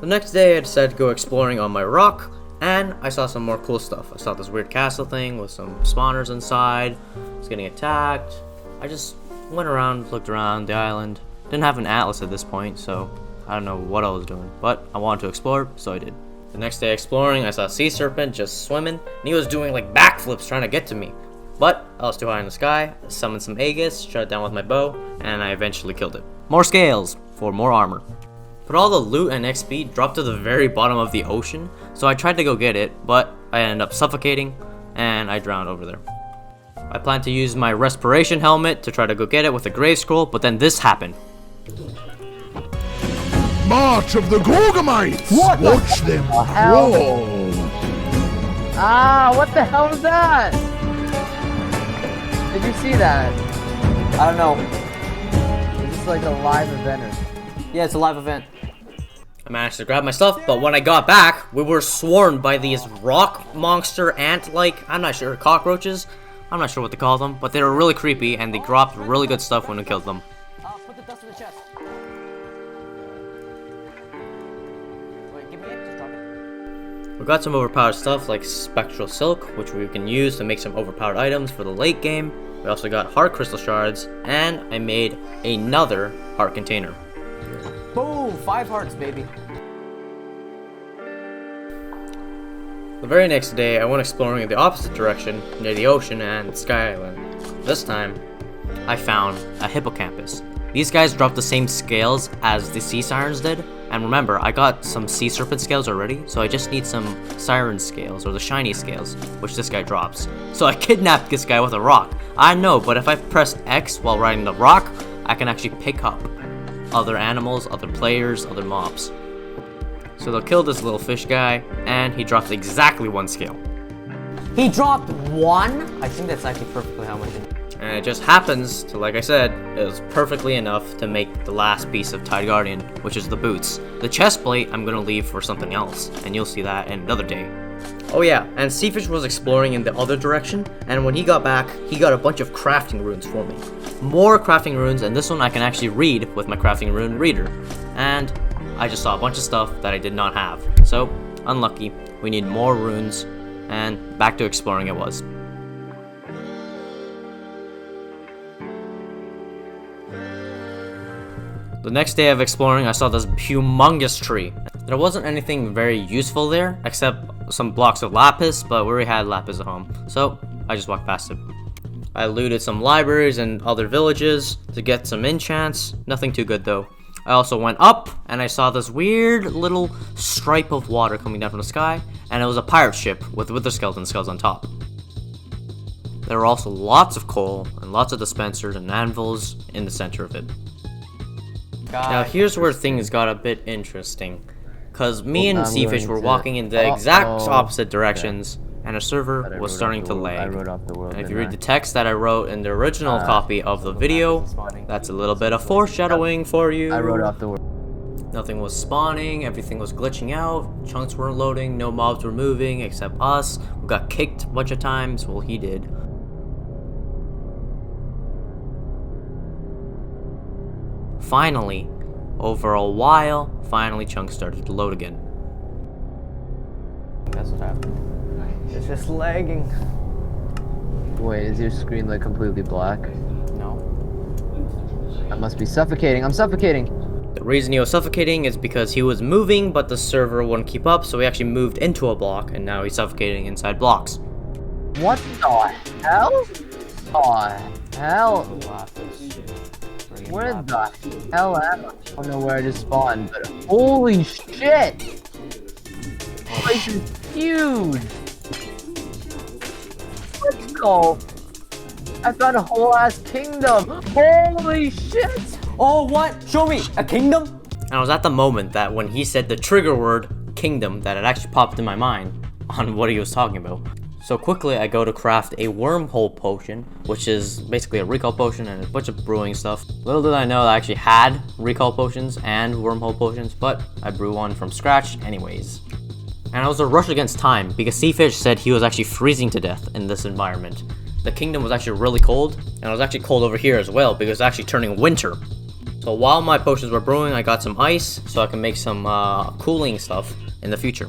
Speaker 1: The next day, I decided to go exploring on my rock, and I saw some more cool stuff. I saw this weird castle thing with some spawners inside. I was getting attacked. I just went around, looked around the island. Didn't have an atlas at this point, so I don't know what I was doing, but I wanted to explore, so I did. The next day exploring, I saw a sea serpent just swimming, and he was doing like backflips trying to get to me. But I was too high in the sky, I summoned some Aegis, shot it down with my bow, and I eventually killed it. More scales for more armor. But all the loot and XP dropped to the very bottom of the ocean, so I tried to go get it, but I ended up suffocating, and I drowned over there. I planned to use my respiration helmet to try to go get it with a grave scroll, but then this happened.
Speaker 5: March of the Gorgomites!
Speaker 2: What the
Speaker 5: Watch them
Speaker 2: hell?
Speaker 5: crawl!
Speaker 2: Ah, what the hell was that? Did you see that?
Speaker 4: I don't know.
Speaker 2: Is this like a live event or
Speaker 4: Yeah, it's a live event.
Speaker 1: I managed to grab my stuff, but when I got back, we were swarmed by these rock monster ant-like, I'm not sure, cockroaches? I'm not sure what to call them, but they were really creepy and they dropped really good stuff when we killed them.
Speaker 4: Put the dust in the chest. Wait, give me it. Just drop it.
Speaker 1: We got some overpowered stuff like spectral silk, which we can use to make some overpowered items for the late game. We also got heart crystal shards, and I made another heart container.
Speaker 4: Boom! 5 hearts, baby.
Speaker 1: The very next day, I went exploring in the opposite direction, near the ocean and Sky Island. This time, I found a hippocampus. These guys drop the same scales as the sea sirens did, and remember, I got some sea serpent scales already, so I just need some siren scales, or the shiny scales, which this guy drops. So I kidnapped this guy with a rock. I know, but if I press X while riding the rock, I can actually pick up other animals, other players, other mobs. So they'll kill this little fish guy, and he drops exactly 1 scale.
Speaker 4: He dropped 1? I think that's actually perfectly how much it is.
Speaker 1: And it just happens to, like I said, it was perfectly enough to make the last piece of Tide Guardian, which is the boots. The chest plate I'm gonna leave for something else, and you'll see that in another day. Oh yeah, and Seafish was exploring in the other direction, and when he got back, he got a bunch of crafting runes for me. More crafting runes, and this one I can actually read with my crafting rune reader. And I just saw a bunch of stuff that I did not have. So, unlucky, we need more runes, and back to exploring it was. The next day of exploring, I saw this humongous tree. There wasn't anything very useful there, except some blocks of lapis, but we already had lapis at home, so I just walked past it. I looted some libraries and other villages to get some enchants. Nothing too good though. I also went up and I saw this weird little stripe of water coming down from the sky, and it was a pirate ship with wither skeleton skulls on top. There were also lots of coal and lots of dispensers and anvils in the center of it. Now here's where things got a bit interesting, cause me and Seafish were walking in the exact opposite directions, and a server was starting to lag. And if you read the text that I wrote in the original copy of the video, that's a little bit of foreshadowing for you.
Speaker 2: I wrote off the word.
Speaker 1: Nothing was spawning, everything was glitching out, chunks weren't loading, no mobs were moving except us. We got kicked a bunch of times, well he did. Finally, over a while, chunks started to load again.
Speaker 4: That's what happened. It's just lagging.
Speaker 2: Wait, is your screen like completely black?
Speaker 4: No.
Speaker 2: I must be suffocating. I'm suffocating.
Speaker 1: The reason he was suffocating is because he was moving, but the server wouldn't keep up, so he actually moved into a block, and now he's suffocating inside blocks.
Speaker 2: What the hell? Oh, hell? Where the hell am I? I don't know where I just spawned, but holy shit! This place is huge! Let's go! I found a whole ass kingdom! Holy shit!
Speaker 4: Oh, what? Show me a kingdom?
Speaker 1: And I was at the moment that when he said the trigger word, kingdom, that it actually popped in my mind on what he was talking about. So quickly I go to craft a wormhole potion, which is basically a recall potion and a bunch of brewing stuff. Little did I know that I actually had recall potions and wormhole potions, but I brew one from scratch anyways. And I was a rush against time because Seafish said he was actually freezing to death in this environment. The kingdom was actually really cold, and it was actually cold over here as well because it's actually turning winter. So while my potions were brewing, I got some ice so I can make some cooling stuff in the future.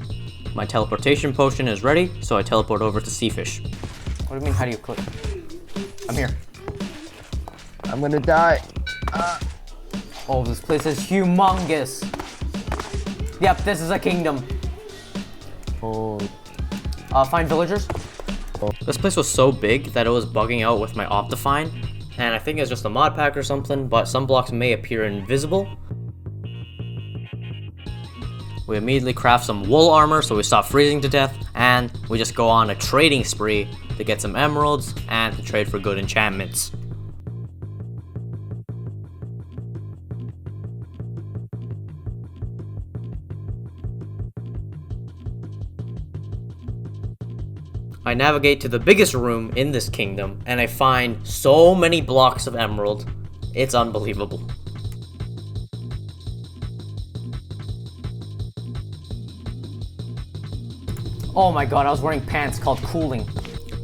Speaker 1: My teleportation potion is ready, so I teleport over to Seafish.
Speaker 4: What do you mean, how do you click? I'm here.
Speaker 2: I'm gonna die.
Speaker 4: Oh, this place is humongous. Yep, this is a kingdom.
Speaker 2: Oh.
Speaker 4: Find villagers.
Speaker 1: This place was so big that it was bugging out with my Optifine, and I think it's just a mod pack or something, but some blocks may appear invisible. We immediately craft some wool armor so we stop freezing to death, and we just go on a trading spree to get some emeralds and to trade for good enchantments. I navigate to the biggest room in this kingdom, and I find so many blocks of emerald. It's unbelievable.
Speaker 4: Oh my god, I was wearing pants called cooling.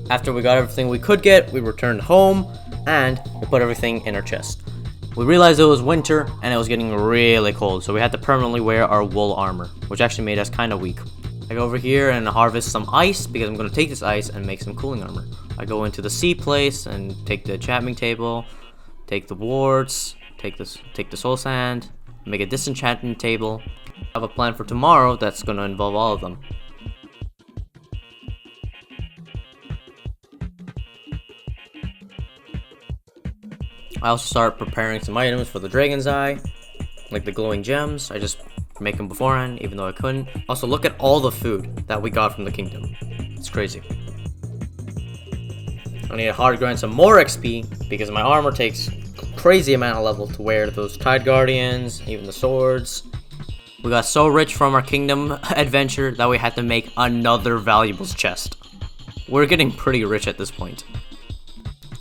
Speaker 1: After we got everything we could get, we returned home, and we put everything in our chest. We realized it was winter, and it was getting really cold, so we had to permanently wear our wool armor, which actually made us kind of weak. I go over here and harvest some ice, because I'm going to take this ice and make some cooling armor. I go into the sea place and take the enchantment table, take the warts, take the soul sand, make a disenchantment table. I have a plan for tomorrow that's going to involve all of them. I also start preparing some items for the Dragon's Eye, like the glowing gems. I just make them beforehand, even though I couldn't. Also, look at all the food that we got from the kingdom. It's crazy. I need to hard grind some more XP because my armor takes crazy amount of level to wear those Tide Guardians, even the swords. We got so rich from our kingdom adventure that we had to make another valuables chest. We're getting pretty rich at this point.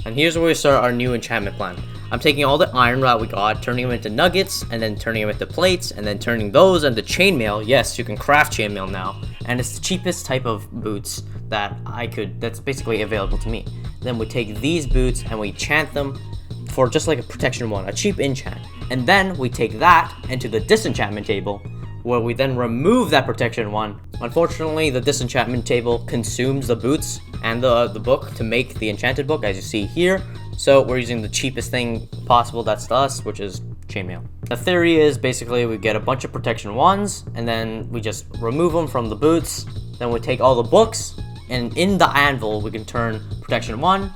Speaker 1: And here's where we start our new enchantment plan. I'm taking all the iron that we got, turning them into nuggets, and then turning them into plates, and then turning those into chainmail. Yes, you can craft chainmail now. And it's the cheapest type of boots that's basically available to me. Then we take these boots and we enchant them for just like a protection one, a cheap enchant. And then we take that into the disenchantment table, where we then remove that protection one. Unfortunately, the disenchantment table consumes the boots and the book to make the enchanted book, as you see here. So we're using the cheapest thing possible that's to us, which is chainmail. The theory is basically we get a bunch of protection ones, and then we just remove them from the boots. Then we take all the books, and in the anvil we can turn protection 1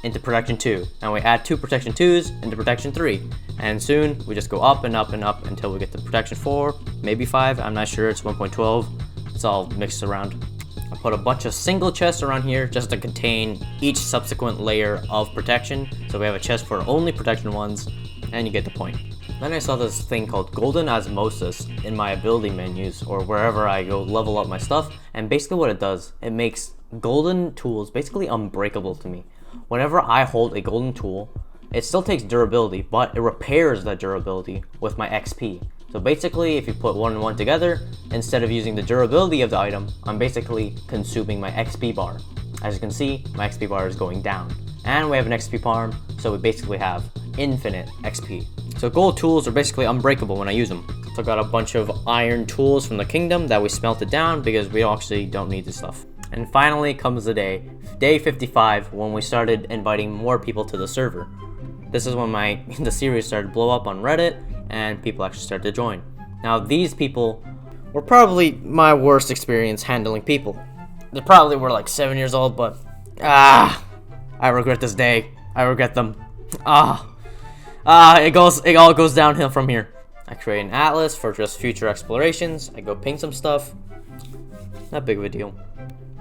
Speaker 1: into protection 2, and we add 2 protection 2s into protection 3, and soon we just go up and up and up until we get to protection 4, maybe 5, I'm not sure, it's 1.12, it's all mixed around. I put a bunch of single chests around here just to contain each subsequent layer of protection, so we have a chest for only protection 1s, and you get the point. Then I saw this thing called Golden Osmosis in my ability menus, or wherever I go level up my stuff, and basically what it does, it makes golden tools basically unbreakable to me. Whenever I hold a golden tool, it still takes durability, but it repairs that durability with my XP. So basically, if you put 1 and 1 together, instead of using the durability of the item, I'm basically consuming my XP bar. As you can see, my XP bar is going down. And we have an XP farm, so we basically have infinite XP. So gold tools are basically unbreakable when I use them. So I got a bunch of iron tools from the kingdom that we smelted down because we actually don't need this stuff. And finally comes the day 55, when we started inviting more people to the server. This is when the series started to blow up on Reddit and people actually started to join. Now these people were probably my worst experience handling people. They probably were like 7 years old, but I regret this day. I regret them. It all goes downhill from here. I create an atlas for just future explorations. I go ping some stuff. Not big of a deal.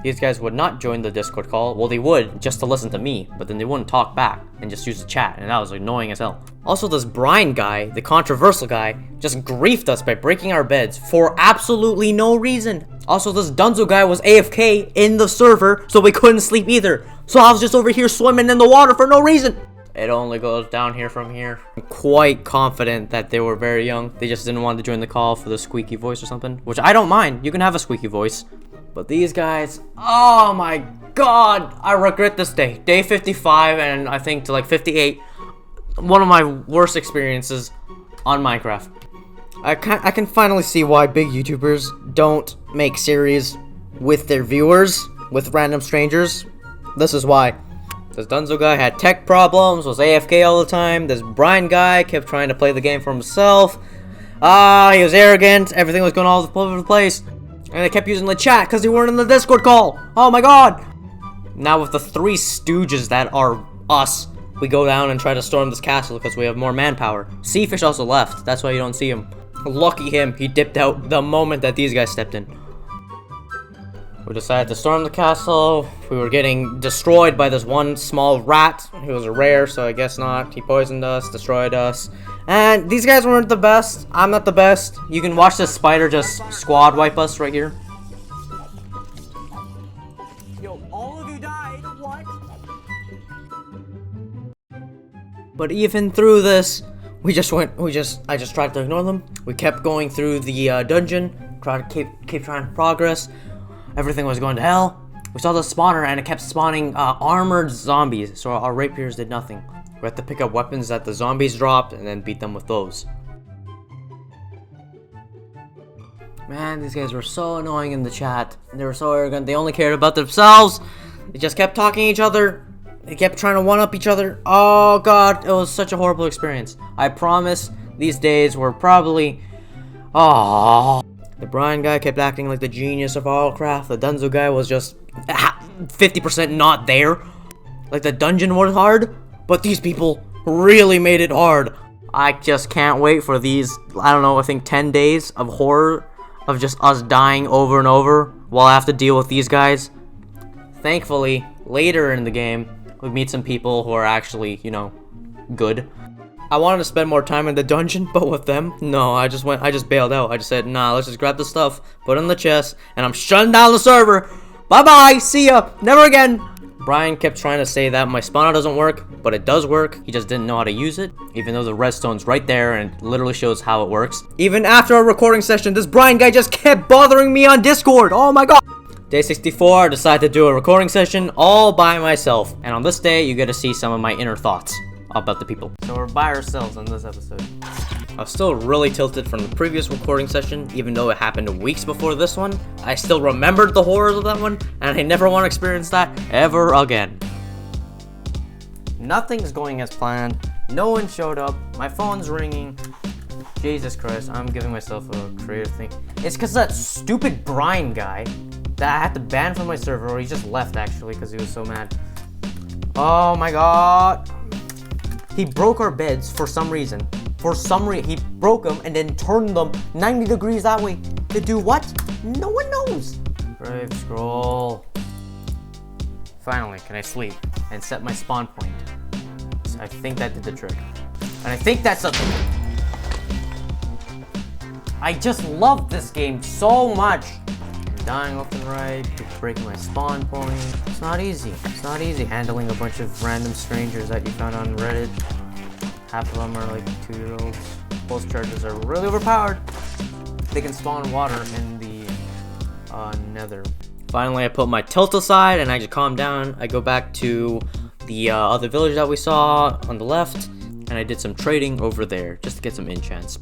Speaker 1: These guys would not join the Discord call. Well, they would just to listen to me, but then they wouldn't talk back and just use the chat, and that was annoying as hell. Also, this Brian guy, the controversial guy, just griefed us by breaking our beds for absolutely no reason. Also, this Dunzo guy was AFK in the server, so we couldn't sleep either. So I was just over here swimming in the water for no reason. It only goes down here from here. I'm quite confident that they were very young. They just didn't want to join the call for the squeaky voice or something, which I don't mind. You can have a squeaky voice. But these guys, oh my god, I regret this day. Day 55 and I think to like 58. One of my worst experiences on Minecraft. I can finally see why big YouTubers don't make series with their viewers, with random strangers. This is why. This Dunzo guy had tech problems, was AFK all the time. This Brian guy kept trying to play the game for himself. He was arrogant. Everything was going all over the place. And they kept using the chat because they weren't in the Discord call. Oh my god. Now with the 3 stooges that are us, we go down and try to storm this castle because we have more manpower. Seafish also left. That's why you don't see him. Lucky him. He dipped out the moment that these guys stepped in. We decided to storm the castle. We were getting destroyed by this one small rat. He was a rare, so I guess not. He poisoned us, destroyed us. And these guys weren't the best. I'm not the best. You can watch this spider just squad wipe us right here.
Speaker 4: Yo, all of you died. What?
Speaker 1: But even through this, I just tried to ignore them. We kept going through the dungeon, tried to keep trying to progress. Everything was going to hell. We saw the spawner and it kept spawning armored zombies, so our rapiers did nothing. We had to pick up weapons that the zombies dropped and then beat them with those. Man, these guys were so annoying in the chat. They were so arrogant. They only cared about themselves. They just kept talking to each other. They kept trying to one-up each other. Oh god, it was such a horrible experience. I promise these days were probably... Oh. The Brian guy kept acting like the genius of Allcraft. The Dunzo guy was just 50% not there. Like the dungeon was hard, but these people really made it hard. I just can't wait for these, I don't know, I think 10 days of horror of just us dying over and over while I have to deal with these guys. Thankfully, later in the game, we meet some people who are actually, you know, good. I wanted to spend more time in the dungeon, but with them, no, I just bailed out. I just said, nah, let's just grab the stuff, put it in the chest, and I'm shutting down the server. Bye-bye, see ya, never again. Brian kept trying to say that my spawner doesn't work, but it does work. He just didn't know how to use it, even though the redstone's right there and it literally shows how it works. Even after our recording session, this Brian guy just kept bothering me on Discord. Oh my god. Day 64, I decided to do a recording session all by myself. And on this day, you get to see some of my inner thoughts about the people. So we're by ourselves on this episode. I was still really tilted from the previous recording session, even though it happened weeks before this one. I still remembered the horrors of that one, and I never want to experience that ever again. Nothing's going as planned. No one showed up. My phone's ringing. Jesus Christ, I'm giving myself a creative thing. It's because that stupid Brian guy that I had to ban from my server, or he just left actually because he was so mad.
Speaker 4: Oh my god. He broke our beds for some reason. He broke them and then turned them 90 degrees that way. To do what? No one knows. Brave scroll. Finally, can I sleep and set my spawn point? So I think that did the trick. And I think that's a... I just love this game so much. I'm dying left and right, breaking my spawn point. It's not easy. It's not easy handling a bunch of random strangers that you found on Reddit. Half of them are like 2-year-olds. Pulse charges are really overpowered. They can spawn water in the nether. Finally, I put my tilt aside and I just calm down. I go back to the other village that we saw on the left, and I did some trading over there just to get some enchants.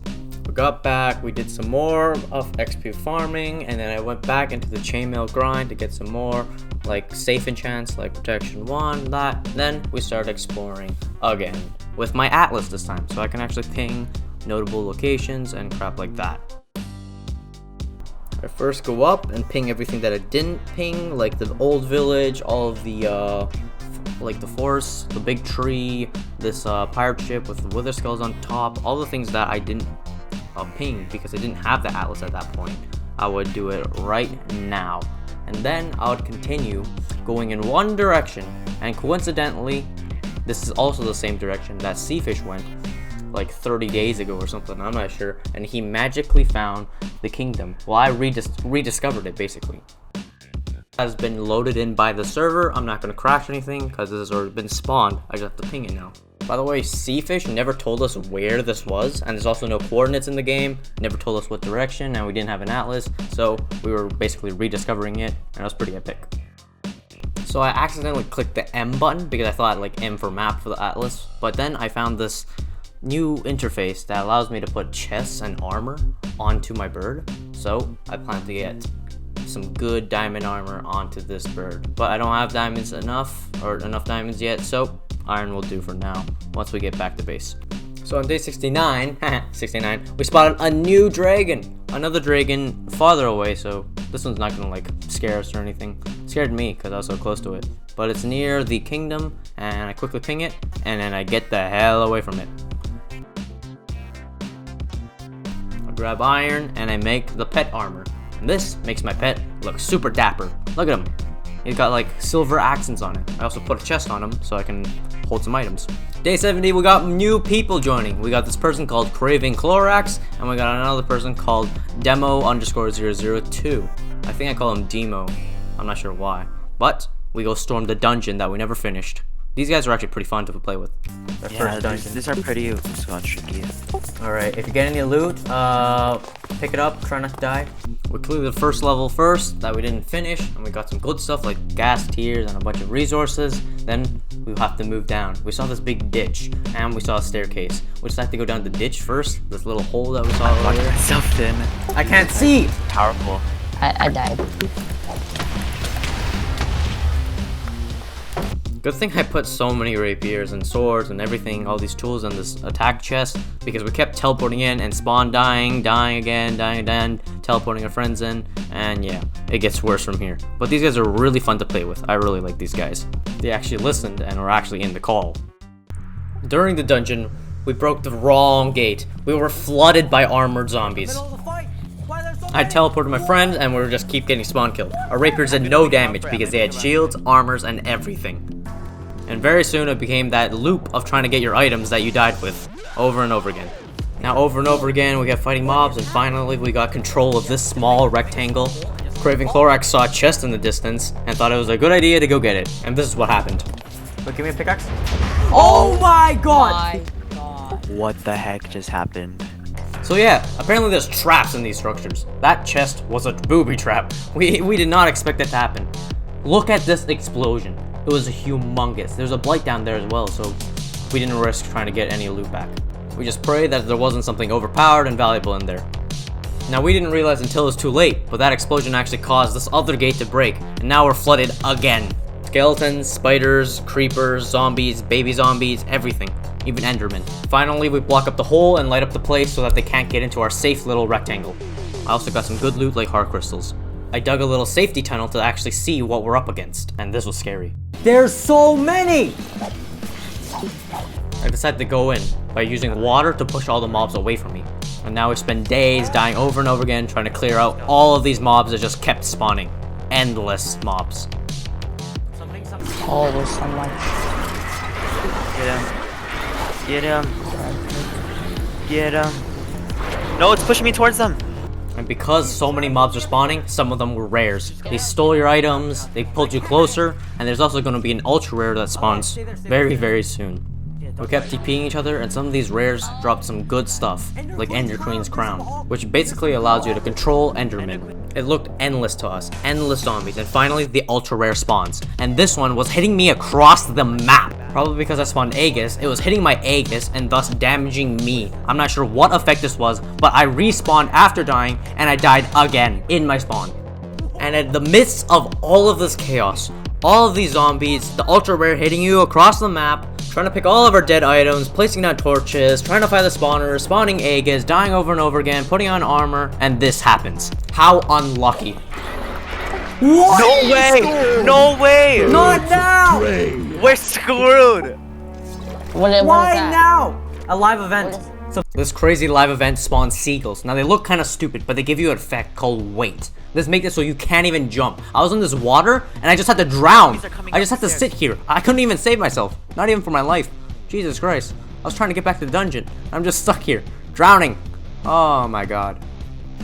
Speaker 4: We got back, we did some more of XP farming, and then I went back into the chainmail grind to get some more like safe enchants like protection 1, that. Then we started exploring again with my atlas this time, so I can actually ping notable locations and crap like that. I first go up and ping everything that I didn't ping, like the old village, all of the like the forest, the big tree, this pirate ship with the wither skulls on top, all the things that I didn't ping because I didn't have the atlas at that point. I would do it right now, and then I would continue going in one direction, and coincidentally this is also the same direction that Seafish went like 30 days ago or something, I'm not sure, and he magically found the kingdom. Well, I rediscovered it basically. It has been loaded in by the server. I'm not going to crash anything because this has already been spawned. I just have to ping it now. By the way, Seafish never told us where this was, and there's also no coordinates in the game. Never told us what direction, and we didn't have an atlas, so we were basically rediscovering it, and it was pretty epic. So I accidentally clicked the M button because I thought like M for map for the atlas, but then I found this new interface that allows me to put chests and armor onto my bird. So I plan to get some good diamond armor onto this bird, but I don't have diamonds enough diamonds yet, so iron will do for now once we get back to base. So on day 69, we spotted a new dragon, another dragon farther away, so this one's not gonna like scare us or anything. It scared me because I was so close to it, but it's near the kingdom, and I quickly ping it, and then I get the hell away from it. Grab iron and I make the pet armor. And this makes my pet look super dapper. Look at him. He's got like silver accents on it. I also put a chest on him so I can hold some items. Day 70, we got new people joining. We got this person called Craving Clorax, and we got another person called Demo_002. I think I call him Demo. I'm not sure why. But we go storm the dungeon that we never finished. These guys are actually pretty fun to play with. Their first dungeon.
Speaker 6: These are pretty tricky.
Speaker 4: Alright, if you get any loot, pick it up, try not to die. We cleared the first level first that we didn't finish, and we got some good stuff like gas tiers and a bunch of resources. Then we have to move down. We saw this big ditch, and we saw a staircase. We just have to go down the ditch first, this little hole that we saw earlier.
Speaker 6: Myself in.
Speaker 4: I can't see!
Speaker 6: Powerful.
Speaker 3: I died.
Speaker 4: Good thing I put so many rapiers and swords and everything, all these tools in this attack chest, because we kept teleporting in and spawn dying again, teleporting our friends in, and yeah, it gets worse from here. But these guys are really fun to play with. I really like these guys. They actually listened and were actually in the call. During the dungeon, we broke the wrong gate. We were flooded by armored zombies. I teleported my friends and we were just keep getting spawn killed. Our rapiers did no damage because they had shields, armors, and everything. And very soon it became that loop of trying to get your items that you died with over and over again. Now over and over again we kept fighting mobs, and finally we got control of this small rectangle. Craving Clorax saw a chest in the distance and thought it was a good idea to go get it. And this is what happened. Look, give me a pickaxe. Oh my god!
Speaker 6: What the heck just happened?
Speaker 4: So yeah, apparently there's traps in these structures. That chest was a booby trap. We did not expect it to happen. Look at this explosion. It was humongous. There's a blight down there as well, so we didn't risk trying to get any loot back. We just prayed that there wasn't something overpowered and valuable in there. Now we didn't realize until it was too late, but that explosion actually caused this other gate to break, and now we're flooded again. Skeletons, spiders, creepers, zombies, baby zombies, everything. Even Endermen. Finally, we block up the hole and light up the place so that they can't get into our safe little rectangle. I also got some good loot like heart crystals. I dug a little safety tunnel to actually see what we're up against, and this was scary. There's so many! I decided to go in by using water to push all the mobs away from me. And now we spend days dying over and over again trying to clear out all of these mobs that just kept spawning. Endless mobs.
Speaker 7: Always someone.
Speaker 6: Get him. Get him. Get him. No, it's pushing me towards them.
Speaker 4: And because so many mobs are spawning, some of them were rares. They stole your items, they pulled you closer, and there's also going to be an ultra rare that spawns very, very soon. We kept TPing each other, and some of these rares dropped some good stuff, like Ender Queen's Crown, which basically allows you to control Endermen. It looked endless to us, endless zombies, and finally the ultra rare spawns. And this one was hitting me across the map. Probably because I spawned Aegis, it was hitting my Aegis and thus damaging me. I'm not sure what effect this was, but I respawned after dying, and I died again in my spawn. And in the midst of all of this chaos, all of these zombies, the ultra rare hitting you across the map, trying to pick all of our dead items, placing down torches, trying to find the spawners, spawning Aegis, dying over and over again, putting on armor, and this happens. How unlucky. What?
Speaker 6: No way! No way!
Speaker 4: Not now!
Speaker 6: We're screwed!
Speaker 7: What
Speaker 4: Why
Speaker 7: is that?
Speaker 4: now? A live event. So this crazy live event spawns seagulls. Now they look kind of stupid, but they give you an effect called weight. This makes it so you can't even jump. I was in this water and I just had to drown. I just had to sit here. I couldn't even save myself. Not even for my life. Jesus Christ. I was trying to get back to the dungeon. I'm just stuck here, drowning. Oh my god.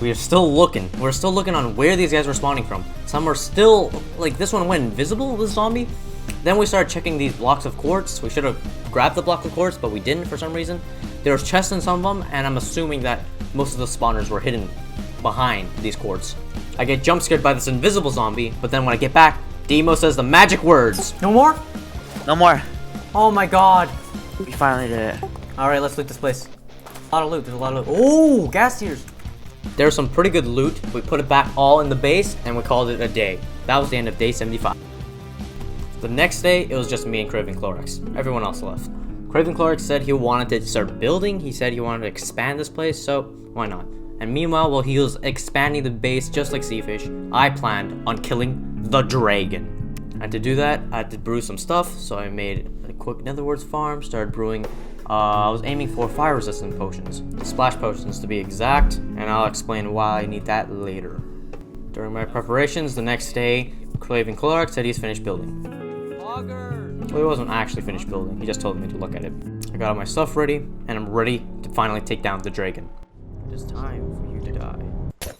Speaker 4: We are still looking. We're still looking on where these guys were spawning from. Some are still, like this one went invisible, this zombie. Then we started checking these blocks of quartz. We should have grabbed the block of quartz, but we didn't for some reason. There was chests in some of them, and I'm assuming that most of the spawners were hidden behind these quartz. I get jump scared by this invisible zombie, but then when I get back, Demo says the magic words. No more?
Speaker 6: No more.
Speaker 4: Oh my god.
Speaker 6: We finally did it.
Speaker 4: Alright, let's loot this place. A lot of loot, there's a lot of loot. Oh, gas tiers. There's some pretty good loot. We put it back all in the base, and we called it a day. That was the end of day 75. The next day, it was just me and Craven Clorix. Everyone else left. Craven Clorix said he wanted to start building. He said he wanted to expand this place, so why not? And meanwhile, while he was expanding the base just like Seafish, I planned on killing the dragon. And to do that, I had to brew some stuff, so I made a quick Netherwords farm, started brewing. I was aiming for fire resistant potions, splash potions to be exact, and I'll explain why I need that later. During my preparations the next day, Craven Clorix said he's finished building. Well, he wasn't actually finished building, he just told me to look at it. I got all my stuff ready, and I'm ready to finally take down the dragon. It is time for you to die.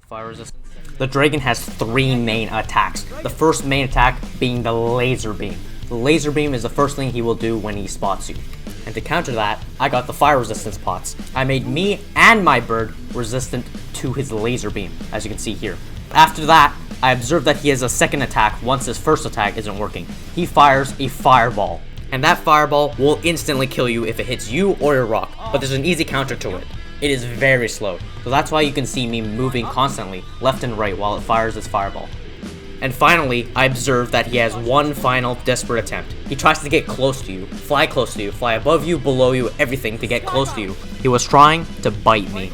Speaker 4: Fire resistance. The dragon has 3 main attacks. The first main attack being the laser beam. The laser beam is the first thing he will do when he spots you. And to counter that, I got the fire resistance pots. I made me and my bird resistant to his laser beam, as you can see here. After that, I observed that he has a second attack once his first attack isn't working. He fires a fireball. And that fireball will instantly kill you if it hits you or your rock. But there's an easy counter to it. It is very slow. So that's why you can see me moving constantly, left and right, while it fires its fireball. And finally, I observed that he has one final desperate attempt. He tries to get close to you, fly above you, below you, everything to get close to you. He was trying to bite me.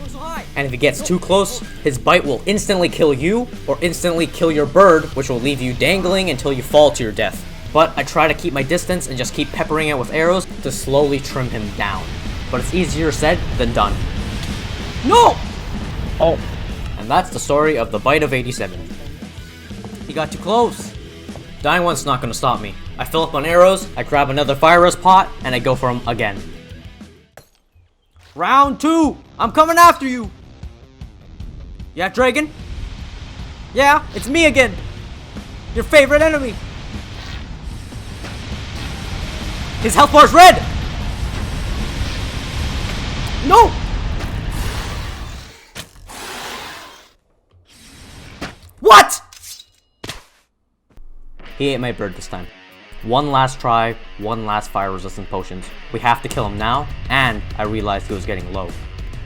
Speaker 4: And if he gets too close, his bite will instantly kill you, or instantly kill your bird, which will leave you dangling until you fall to your death. But I try to keep my distance and just keep peppering it with arrows to slowly trim him down. But it's easier said than done. No!
Speaker 7: Oh.
Speaker 4: And that's the story of the bite of 87. He got too close. Dying one's not gonna stop me. I fill up on arrows, I grab another fire res pot, and I go for him again. Round 2! I'm coming after you! Yeah, dragon? Yeah, it's me again! Your favorite enemy! His health bar's red! No! What? He ate my bird this time. One last try, one last fire resistant potions. We have to kill him now, and I realized he was getting low.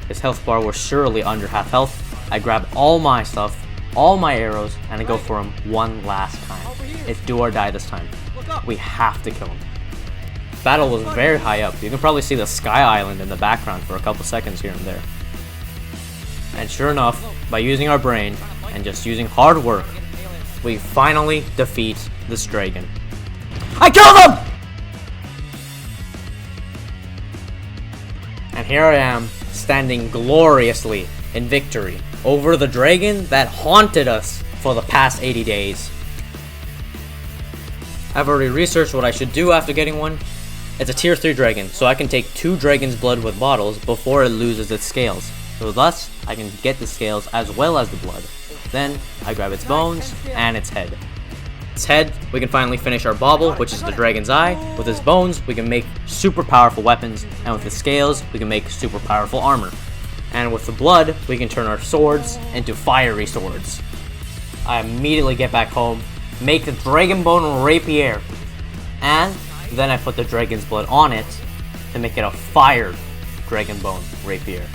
Speaker 4: His health bar was surely under half health. I grab all my stuff, all my arrows, and I go for him one last time. It's do or die this time. We have to kill him. Battle was very high up. You can probably see the Sky Island in the background for a couple seconds here and there. And sure enough, by using our brain, and and just using hard work, we finally defeat this dragon. I killed him! And here I am, standing gloriously in victory over the dragon that haunted us for the past 80 days. I've already researched what I should do after getting one. It's a tier 3 dragon, so I can take 2 dragon's blood with bottles before it loses its scales. So thus, I can get the scales as well as the blood. Then, I grab its bones and its head. Its head, we can finally finish our bauble, which is the dragon's eye. With its bones, we can make super powerful weapons, and with the scales, we can make super powerful armor. And with the blood, we can turn our swords into fiery swords. I immediately get back home, make the dragon bone rapier, and then I put the dragon's blood on it to make it a fire dragon bone rapier.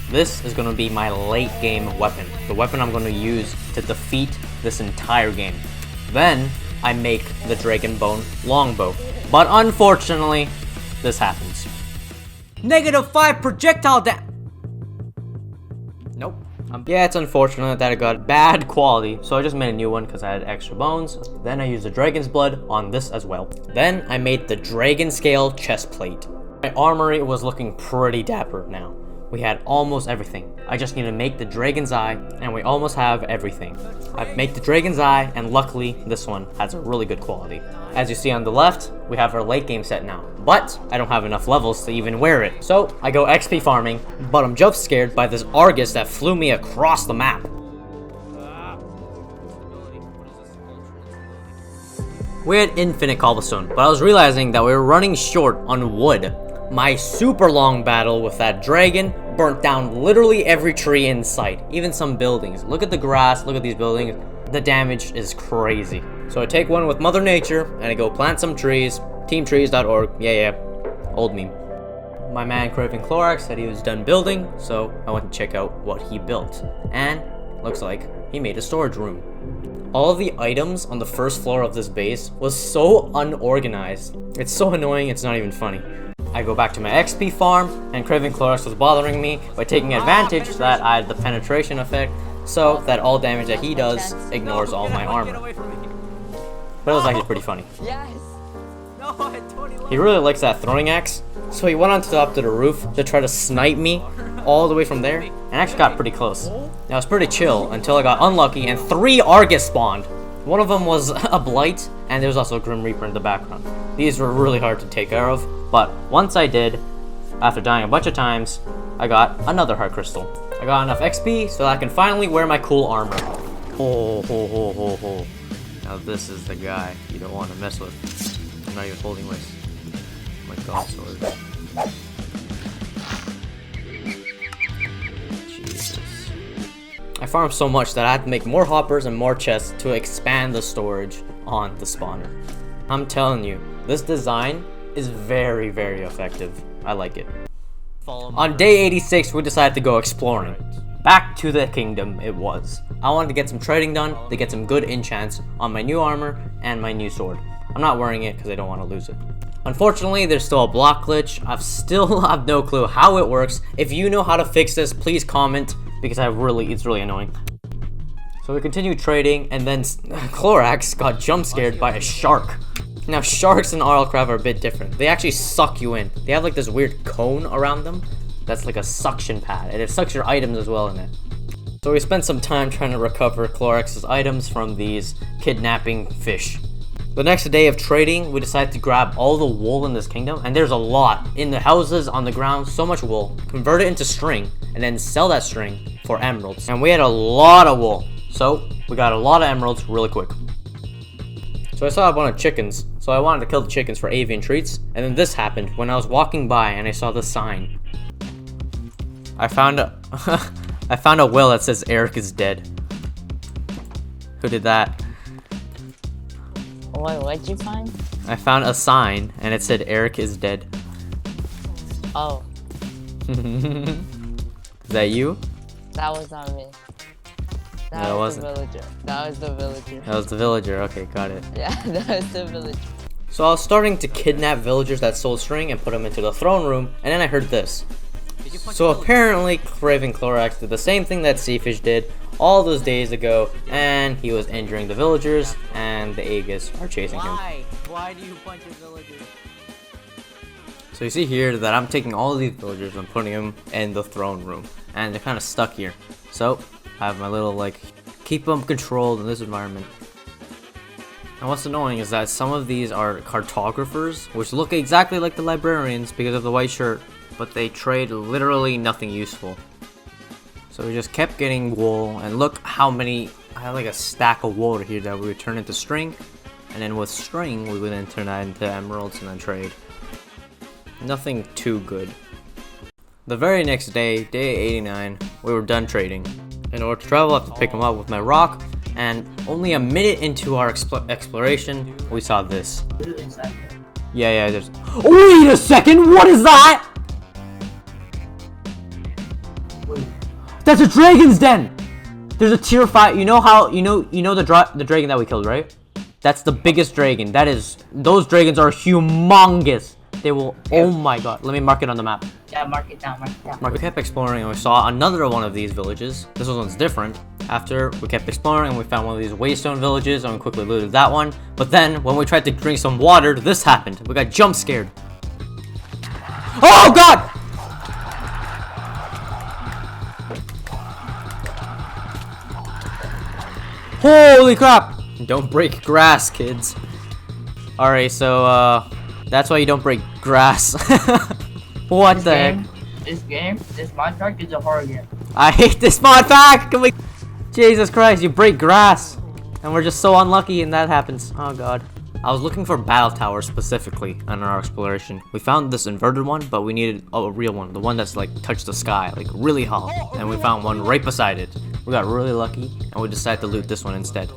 Speaker 4: This is going to be my late game weapon, the weapon I'm going to use to defeat this entire game. Then I make the dragon bone longbow, but unfortunately, this happens. -5 projectile Nope. Yeah, it's unfortunate that it got bad quality, so I just made a new one because I had extra bones. Then I used the dragon's blood on this as well. Then I made the dragon scale chest plate. My armory was looking pretty dapper now. We had almost everything. I just need to make the dragon's eye, and we almost have everything. I make the dragon's eye, and luckily, this one has a really good quality. As you see on the left, we have our late game set now, but I don't have enough levels to even wear it. So I go XP farming, but I'm jump scared by this Argus that flew me across the map. We had infinite cobblestone, but I was realizing that we were running short on wood. My super long battle with that dragon burnt down literally every tree in sight, even some buildings. Look at the grass, look at these buildings. The damage is crazy. So I take one with Mother Nature and I go plant some trees. Teamtrees.org, yeah, old meme. My man Craven Clorax said he was done building, so I went to check out what he built. And looks like he made a storage room. All of the items on the first floor of this base was so unorganized. It's so annoying, it's not even funny. I go back to my XP farm, and Craven Clorax was bothering me by taking advantage that I had the penetration effect, so that all damage that he does ignores all my armor. But it was actually pretty funny. He really likes that throwing axe, so he went on top to the roof to try to snipe me all the way from there, and actually got pretty close. Now, it was pretty chill until I got unlucky and 3 Argus spawned. One of them was a Blight, and there was also a Grim Reaper in the background. These were really hard to take care of, but once I did, after dying a bunch of times, I got another Heart Crystal. I got enough XP so that I can finally wear my cool armor. Ho. Now this is the guy you don't want to mess with. I'm not even holding my god sword. Jesus. I farmed so much that I had to make more hoppers and more chests to expand the storage on the spawner. I'm telling you, this design is very, very effective. I like it. On day 86, we decided to go exploring. Back to the kingdom it was. I wanted to get some trading done to get some good enchants on my new armor and my new sword. I'm not wearing it because I don't want to lose it. Unfortunately, there's still a block glitch. I still have no clue how it works. If you know how to fix this, please comment, because it's really annoying. So we continue trading, and then Clorax got jump scared by a shark. Now, sharks in RLCraft are a bit different. They actually suck you in. They have like this weird cone around them that's like a suction pad, and it sucks your items as well in it. So we spent some time trying to recover Clorax's items from these kidnapping fish. The next day of trading, we decided to grab all the wool in this kingdom, and there's a lot in the houses, on the ground, so much wool. Convert it into string, and then sell that string for emeralds. And we had a lot of wool, so we got a lot of emeralds really quick. So I saw a bunch of chickens, so I wanted to kill the chickens for avian treats, and then this happened when I was walking by and I saw the sign. I found a will that says Eric is dead. Who did that?
Speaker 7: What'd you find?
Speaker 4: I found a sign and it said Eric is dead.
Speaker 7: Oh,
Speaker 4: Is that you?
Speaker 7: that was not me.
Speaker 4: No, it wasn't.
Speaker 7: The villager. That was the villager.
Speaker 4: That was the villager. Okay, got it.
Speaker 7: Yeah, that was the villager.
Speaker 4: So I was starting to kidnap villagers that sold string and put them into the throne room, and then I heard this. So apparently Craven Clorax did the same thing that Seafish did, all those days ago, and he was injuring the villagers, and the Aegis are chasing him.
Speaker 6: Why do you punch your villagers?
Speaker 4: So you see here that I'm taking all of these villagers and putting them in the throne room, and they're kind of stuck here. So I have my little like keep them controlled in this environment. And what's annoying is that some of these are cartographers, which look exactly like the librarians because of the white shirt, but they trade literally nothing useful. So we just kept getting wool, and look how many, I have like a stack of wool here that we would turn into string, and then with string we would then turn that into emeralds and then trade. Nothing too good. The very next day, day 89, we were done trading. In order to travel, I have to pick them up with my rock, and only a minute into our exploration, we saw this. Yeah, there's... Wait a second, what is that? That's a dragon's den! There's a tier 5, you know how, you know the dragon that we killed, right? That's the biggest dragon. Those dragons are humongous. They will, oh my god, let me mark it on the map.
Speaker 3: Yeah, mark it down.
Speaker 4: We kept exploring and we saw another one of these villages. This one's different. After we kept exploring and we found one of these waystone villages and we quickly looted that one. But then when we tried to drink some water, this happened. We got jump scared. Oh god! Holy crap! Don't break grass, kids. Alright, so that's why you don't break grass. What the heck?
Speaker 3: This Minecraft is a horror game.
Speaker 4: I hate this mod pack! Can we... Jesus Christ, you break grass! And we're just so unlucky and that happens. Oh god. I was looking for battle towers specifically on our exploration. We found this inverted one, but we needed a real one. The one that's like touched the sky, like really high. And we found one right beside it. We got really lucky and we decided to loot this one instead.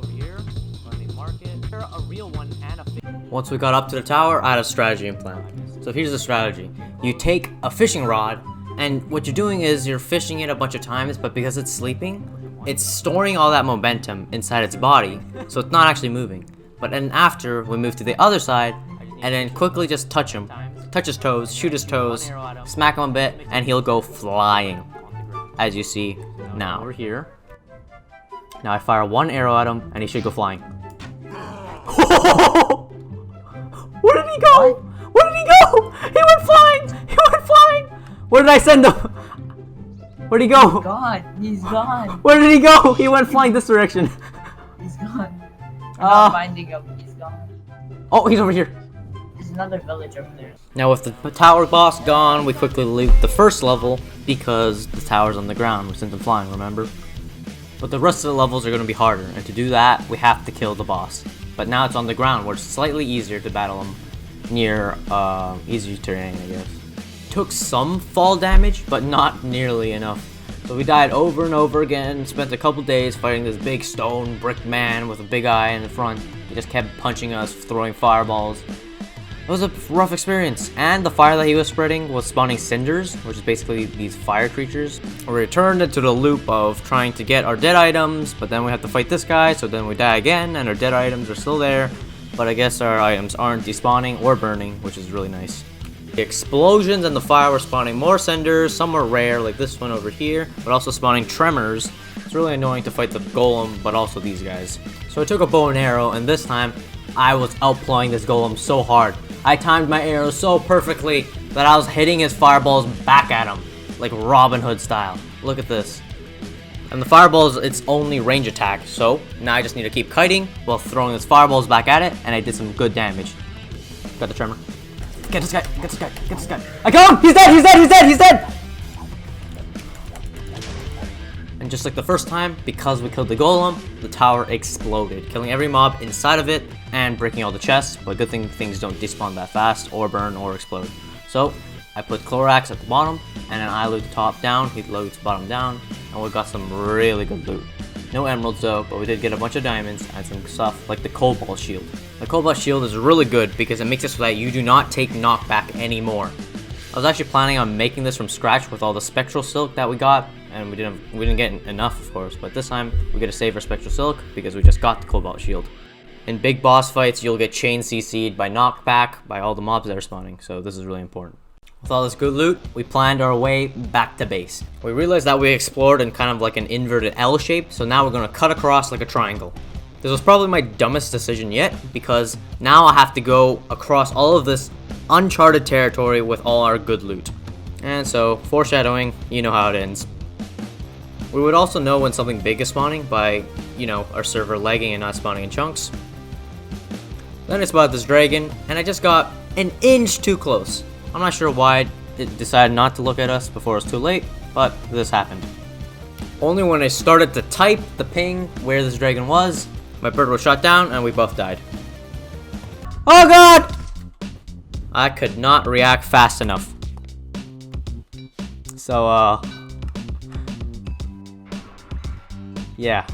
Speaker 4: Once we got up to the tower, I had a strategy in plan. So here's the strategy. You take a fishing rod, and what you're doing is you're fishing it a bunch of times, but because it's sleeping, it's storing all that momentum inside its body, so it's not actually moving. But then after, we move to the other side, and then quickly just touch him. Touch his toes, shoot his toes, smack him a bit, and he'll go flying. As you see now. We're here. Now I fire one arrow at him, and he should go flying. Where did he go? Where did he go? He went flying! He went flying! Where did I send him? Where'd he go?
Speaker 3: He's gone.
Speaker 4: Where did he go? He went flying this direction.
Speaker 3: He's gone. I'm not finding him. He's gone.
Speaker 4: Oh, he's over here.
Speaker 3: There's another village over there.
Speaker 4: Now with the tower boss gone, we quickly loot the first level because the tower's on the ground. We sent him flying, remember? But the rest of the levels are going to be harder, and to do that, we have to kill the boss. But now it's on the ground, where it's slightly easier to battle him near easier terrain, I guess. Took some fall damage, but not nearly enough. So we died over and over again, spent a couple days fighting this big stone brick man with a big eye in the front. He just kept punching us, throwing fireballs. It was a rough experience, and the fire that he was spreading was spawning cinders, which is basically these fire creatures. We returned into the loop of trying to get our dead items, but then we have to fight this guy, so then we die again, and our dead items are still there, but I guess our items aren't despawning or burning, which is really nice. The explosions and the fire were spawning more cinders. Some were rare, like this one over here, but also spawning tremors. It's really annoying to fight the golem, but also these guys. So I took a bow and arrow, and this time I was outplaying this golem so hard. I timed my arrows so perfectly that I was hitting his fireballs back at him, like Robin Hood style. Look at this. And the fireballs, it's only range attack, so now I just need to keep kiting while throwing his fireballs back at it, and I did some good damage. Got the tremor. Get this guy, get this guy, get this guy. I got him! He's dead, he's dead, he's dead, he's dead! And just like the first time, because we killed the golem, the tower exploded, killing every mob inside of it and breaking all the chests, but good thing things don't despawn that fast or burn or explode. So I put Clorax at the bottom, and then I loot the top down, he loots bottom down, and we got some really good loot. No emeralds though, but we did get a bunch of diamonds and some stuff like the Cobalt Shield. The Cobalt Shield is really good because it makes it so that you do not take knockback anymore. I was actually planning on making this from scratch with all the Spectral Silk that we got, and we didn't get enough, of course, but this time we get to save our Spectral Silk because we just got the Cobalt Shield. In big boss fights, you'll get chain CC'd by knockback by all the mobs that are spawning, so this is really important. With all this good loot, we planned our way back to base. We realized that we explored in kind of like an inverted L shape, so now we're gonna cut across like a triangle. This was probably my dumbest decision yet, because now I have to go across all of this uncharted territory with all our good loot. And so, foreshadowing, you know how it ends. We would also know when something big is spawning by, you know, our server lagging and not spawning in chunks. Then I spotted this dragon, and I just got an inch too close. I'm not sure why it decided not to look at us before it was too late, but this happened. Only when I started to type the ping where this dragon was, my bird was shot down and we both died. Oh god! I could not react fast enough. So, yeah.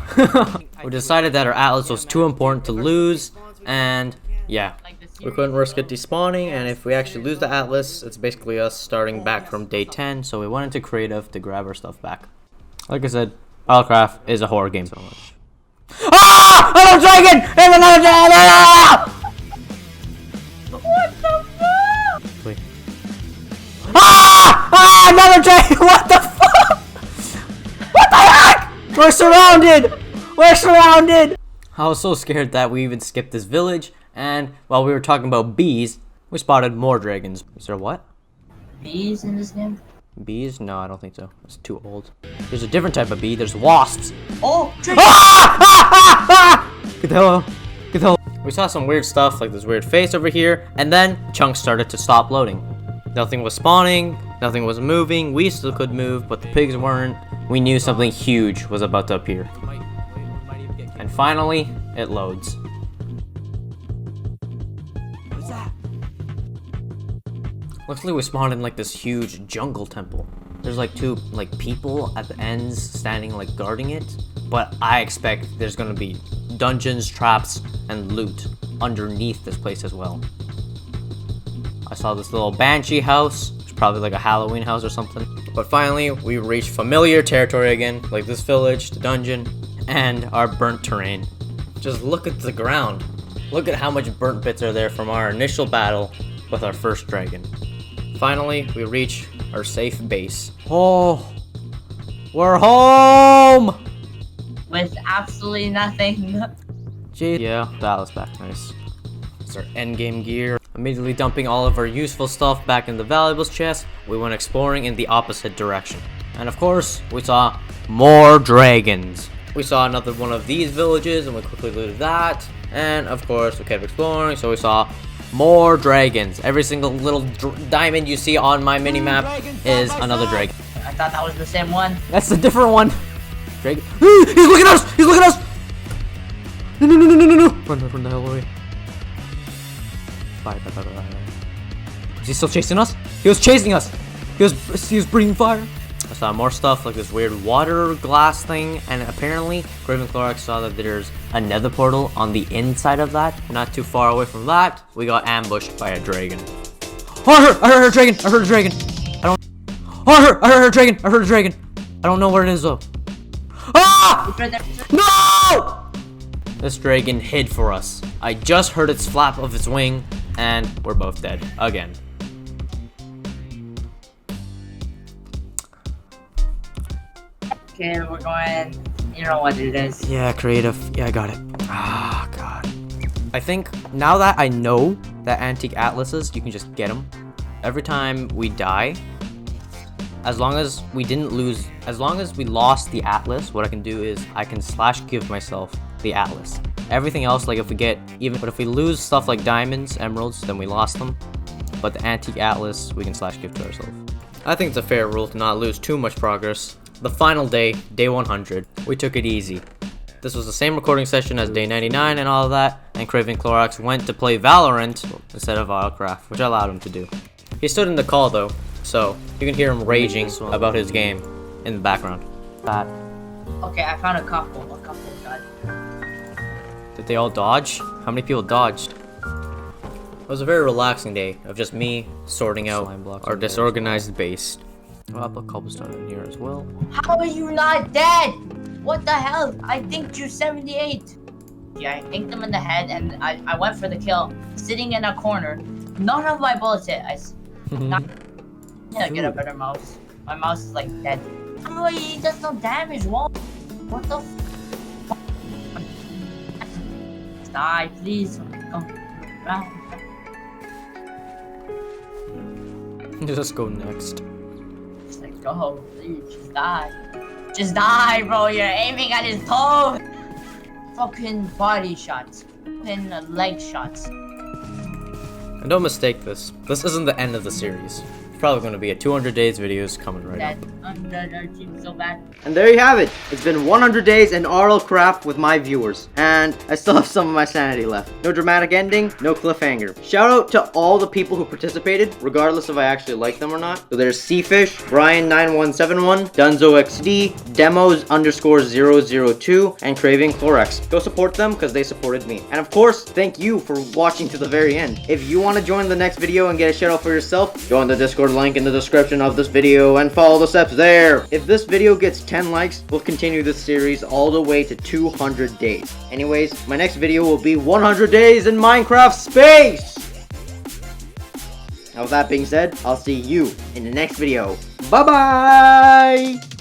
Speaker 4: We decided that our Atlas was too important to lose, and yeah. We couldn't risk it despawning, and if we actually lose the Atlas, it's basically us starting back from day 10, so we went into creative to grab our stuff back. Like I said, Wildcraft is a horror game so much. Ah! Another dragon! There's another dragon!
Speaker 3: What the fuck?
Speaker 4: Wait. Ah! Ah! Another dragon! What the fuck? What the heck? We're surrounded! We're surrounded! I was so scared that we even skipped this village. And while we were talking about bees, we spotted more dragons. Is there what?
Speaker 3: Bees in this game?
Speaker 4: Bees? No, I don't think so. It's too old. There's a different type of bee. There's wasps.
Speaker 3: Oh, dragon!
Speaker 4: Ah! Ah! Ah! Ah! Get the hell out. Get the hell out. We saw some weird stuff, like this weird face over here, and then chunks started to stop loading. Nothing was spawning, nothing was moving. We still could move, but the pigs weren't. We knew something huge was about to appear. And finally, it loads. Looks like we spawned in like this huge jungle temple. There's like two like people at the ends standing like guarding it, but I expect there's gonna be dungeons, traps, and loot underneath this place as well. I saw this little banshee house, it's probably like a Halloween house or something. But finally, we reached familiar territory again, like this village, the dungeon, and our burnt terrain. Just look at the ground. Look at how much burnt bits are there from our initial battle with our first dragon. Finally, we reach our safe base. Oh, we're home!
Speaker 3: With absolutely nothing.
Speaker 4: Gee, yeah, that was back. Nice. It's our endgame gear. Immediately dumping all of our useful stuff back in the valuables chest, we went exploring in the opposite direction. And of course, we saw more dragons. We saw another one of these villages and we quickly looted that. And of course, we kept exploring, so we saw more dragons. Every single little diamond you see on my mini-map is another dragon.
Speaker 3: I thought that was the same one.
Speaker 4: That's a different one. Dragon. He's looking at us! He's looking at us! No, no, no, no, no, no, no! Run the hell away. Bye. Is he still chasing us? He was chasing us! He was breathing fire. I saw more stuff like this weird water glass thing, and apparently Craven Clorax saw that there's a nether portal on the inside of that. Not too far away from that, we got ambushed by a dragon. Oh, I heard a dragon! I heard a dragon! I heard a dragon! I heard a dragon! I don't know where it is though. Ah! No! This dragon hid for us. I just heard its flap of its wing, and we're both dead again.
Speaker 3: Okay, we're going. You know what it is.
Speaker 4: Yeah, creative. Yeah, I got it. Ah, God. I think now that I know that antique atlases, you can just get them. Every time we die, as long as we lost the atlas, what I can do is I can / give myself the atlas. Everything else, like if we lose stuff like diamonds, emeralds, then we lost them. But the antique atlas, we can / give to ourselves. I think it's a fair rule to not lose too much progress. The final day, day 100, we took it easy. This was the same recording session as day 99 and all of that, and Craven Clorax went to play Valorant instead of Wildcraft, which I allowed him to do. He stood in the call though, so you can hear him raging about his game in the background.
Speaker 3: Okay, I found a couple died.
Speaker 4: Did they all dodge? How many people dodged? It was a very relaxing day of just me sorting out our disorganized base. I'll put cobblestone in here as well.
Speaker 3: How are you not dead? What the hell? I think you 78. Yeah, I inked him in the head and I went for the kill. Sitting in a corner. None of my bullets hit. Yeah, get a better mouse. My mouse is like dead. Oh, he does no damage. What? What the? Die, please. Come.
Speaker 4: Just go next.
Speaker 3: Just like go, please. Just die. Just die, bro. You're aiming at his toe. Fucking body shots. Fucking leg shots.
Speaker 4: And don't mistake this. This isn't the end of the series. It's probably going to be a 200 days videos coming right up.
Speaker 3: That seems so bad.
Speaker 1: And there you have it. It's been 100 days in RL Craft with my viewers. And I still have some of my sanity left. No dramatic ending, no cliffhanger. Shout out to all the people who participated, regardless if I actually like them or not. So there's Seafish, Brian9171, DunzoXD, Demos_002, and Craving Clorex. Go support them because they supported me. And of course, thank you for watching to the very end. If you want to join the next video and get a shout out for yourself, join the Discord link in the description of this video and follow the steps there. If this video gets 10 likes, we'll continue this series all the way to 200 days. Anyways, my next video will be 100 days in Minecraft space! Now with that being said, I'll see you in the next video. Bye-bye!